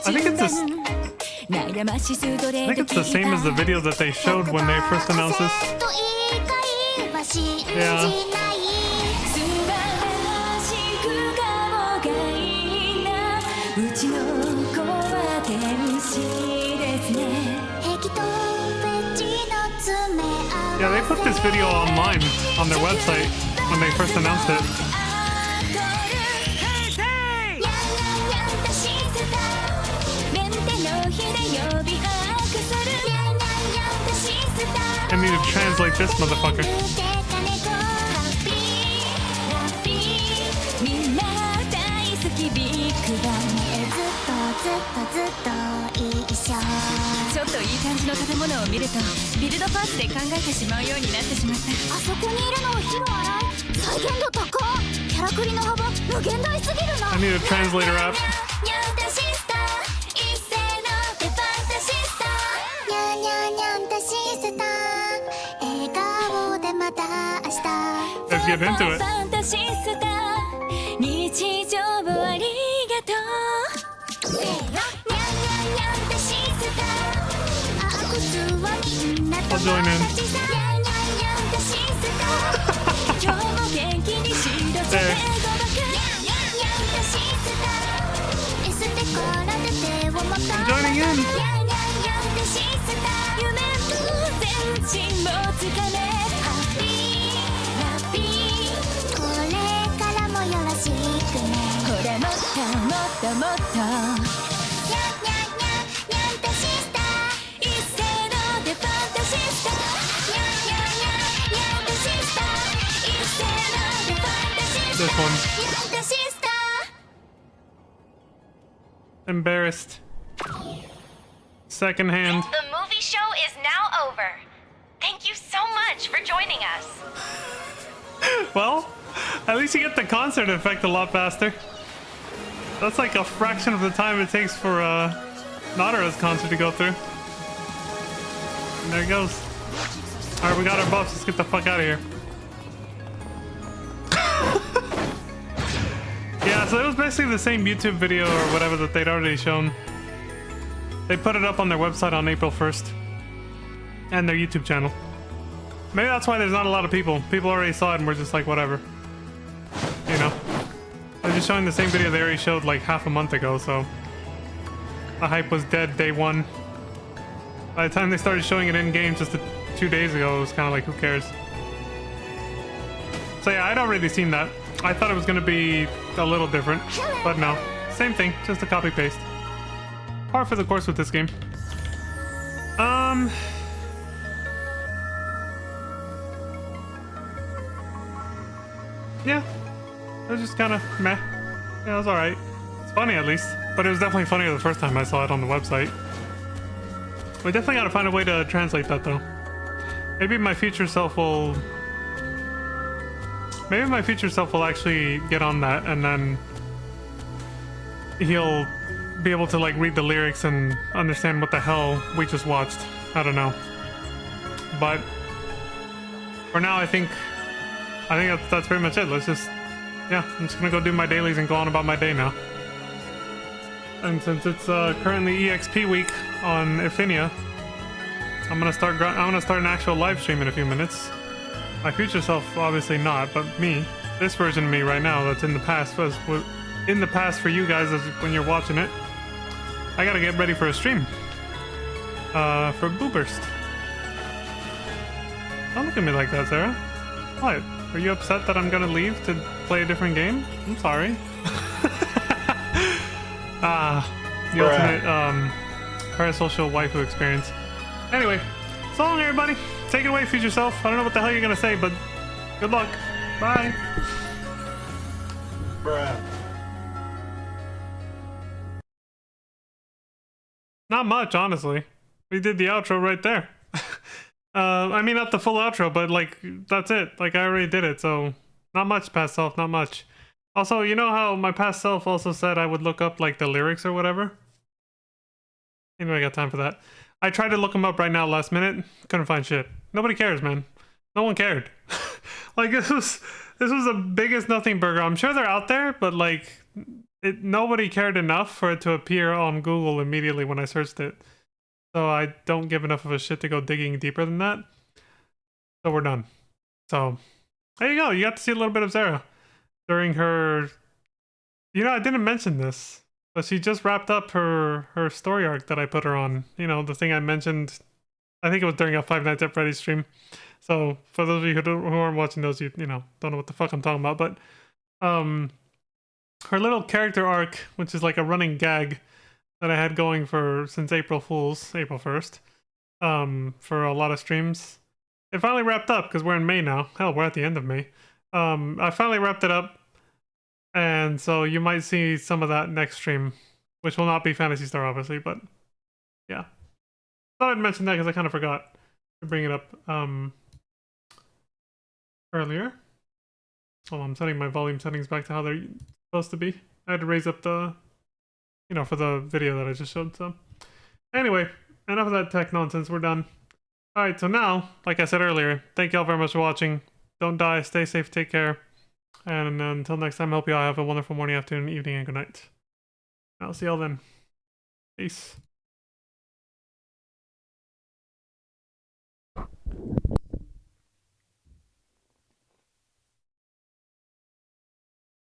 I think it's the same as the video that they showed when they first announced this. Yeah. Yeah, they put this video online on their website when they first announced it. I need to translate this motherfucker. I need a translator app. Let's get into it. I'll join in. There. I'm joining in. This one. Embarrassed. Secondhand.
The movie show is now over. Thank you so much for joining us.
Well, at least you get the concert effect a lot faster. That's like a fraction of the time it takes for Nadara's concert to go through. And there it goes. Alright, we got our buffs. Let's get the fuck out of here. so it was basically the same YouTube video or whatever that they'd already shown. They put it up on their website on April 1st. And their YouTube channel. Maybe that's why there's not a lot of people. People already saw it and we're just like, whatever. You know? They're just showing the same video they already showed like half a month ago, so... The hype was dead day one. By the time they started showing it in-game just 2 days ago, it was kind of like, who cares? So yeah, I'd already seen that. I thought it was going to be a little different, but no. Same thing, just a copy-paste. Par for the course with this game. Yeah, it was just kind of meh. Yeah, it was alright. It's funny at least, but it was definitely funnier the first time I saw it on the website. We definitely gotta find a way to translate that though. Maybe my future self will... Maybe my future self will actually get on that and then he'll be able to like read the lyrics and understand what the hell we just watched. I don't know. But for now, I think that's pretty much it. Let's just, yeah, I'm just gonna go do my dailies and go on about my day now. And since it's currently EXP week on Iphinia, I'm gonna start an actual live stream in a few minutes. My future self, obviously not, but me, this version of me right now that's in the past was in the past for you guys as when you're watching it. I gotta get ready for a stream. For Boo Burst. Don't look at me like that, Sarah. What? Are you upset that I'm gonna leave to play a different game? I'm sorry. The ultimate parasocial waifu experience. Anyway, so long everybody. Take it away, future self. I don't know what the hell you're gonna say, but good luck. Bye.
Bruh.
Not much, honestly. We did the outro right there. I mean, not the full outro, but like, that's it. Like, I already did it, so not much, past self, not much. Also, you know how my past self also said I would look up, like, the lyrics or whatever? Anyway, I got time for that. I tried to look them up right now last minute. Couldn't find shit. Nobody cares, man. No one cared. Like, this was the biggest nothing burger. I'm sure they're out there, but, like, nobody cared enough for it to appear on Google immediately when I searched it. So I don't give enough of a shit to go digging deeper than that. So we're done. So there you go. You got to see a little bit of Zara during her... You know, I didn't mention this, but she just wrapped up her story arc that I put her on. You know, the thing I mentioned, I think it was during a Five Nights at Freddy's stream. So for those of you who aren't watching those, you know, don't know what the fuck I'm talking about. But her little character arc, which is like a running gag that I had going since April 1st, for a lot of streams. It finally wrapped up because we're in May now. Hell, we're at the end of May. I finally wrapped it up, and so you might see some of that next stream, which will not be Phantasy Star, obviously, but yeah. Thought I'd mention that because I kind of forgot to bring it up earlier. Hold on, I'm setting my volume settings back to how they're supposed to be. I had to raise up the... You know, for the video that I just showed, so... Anyway, enough of that tech nonsense, we're done. Alright, so now, like I said earlier, thank y'all very much for watching. Don't die, stay safe, take care. And until next time, I hope you all have a wonderful morning, afternoon, evening, and good night. I'll see y'all then. Peace.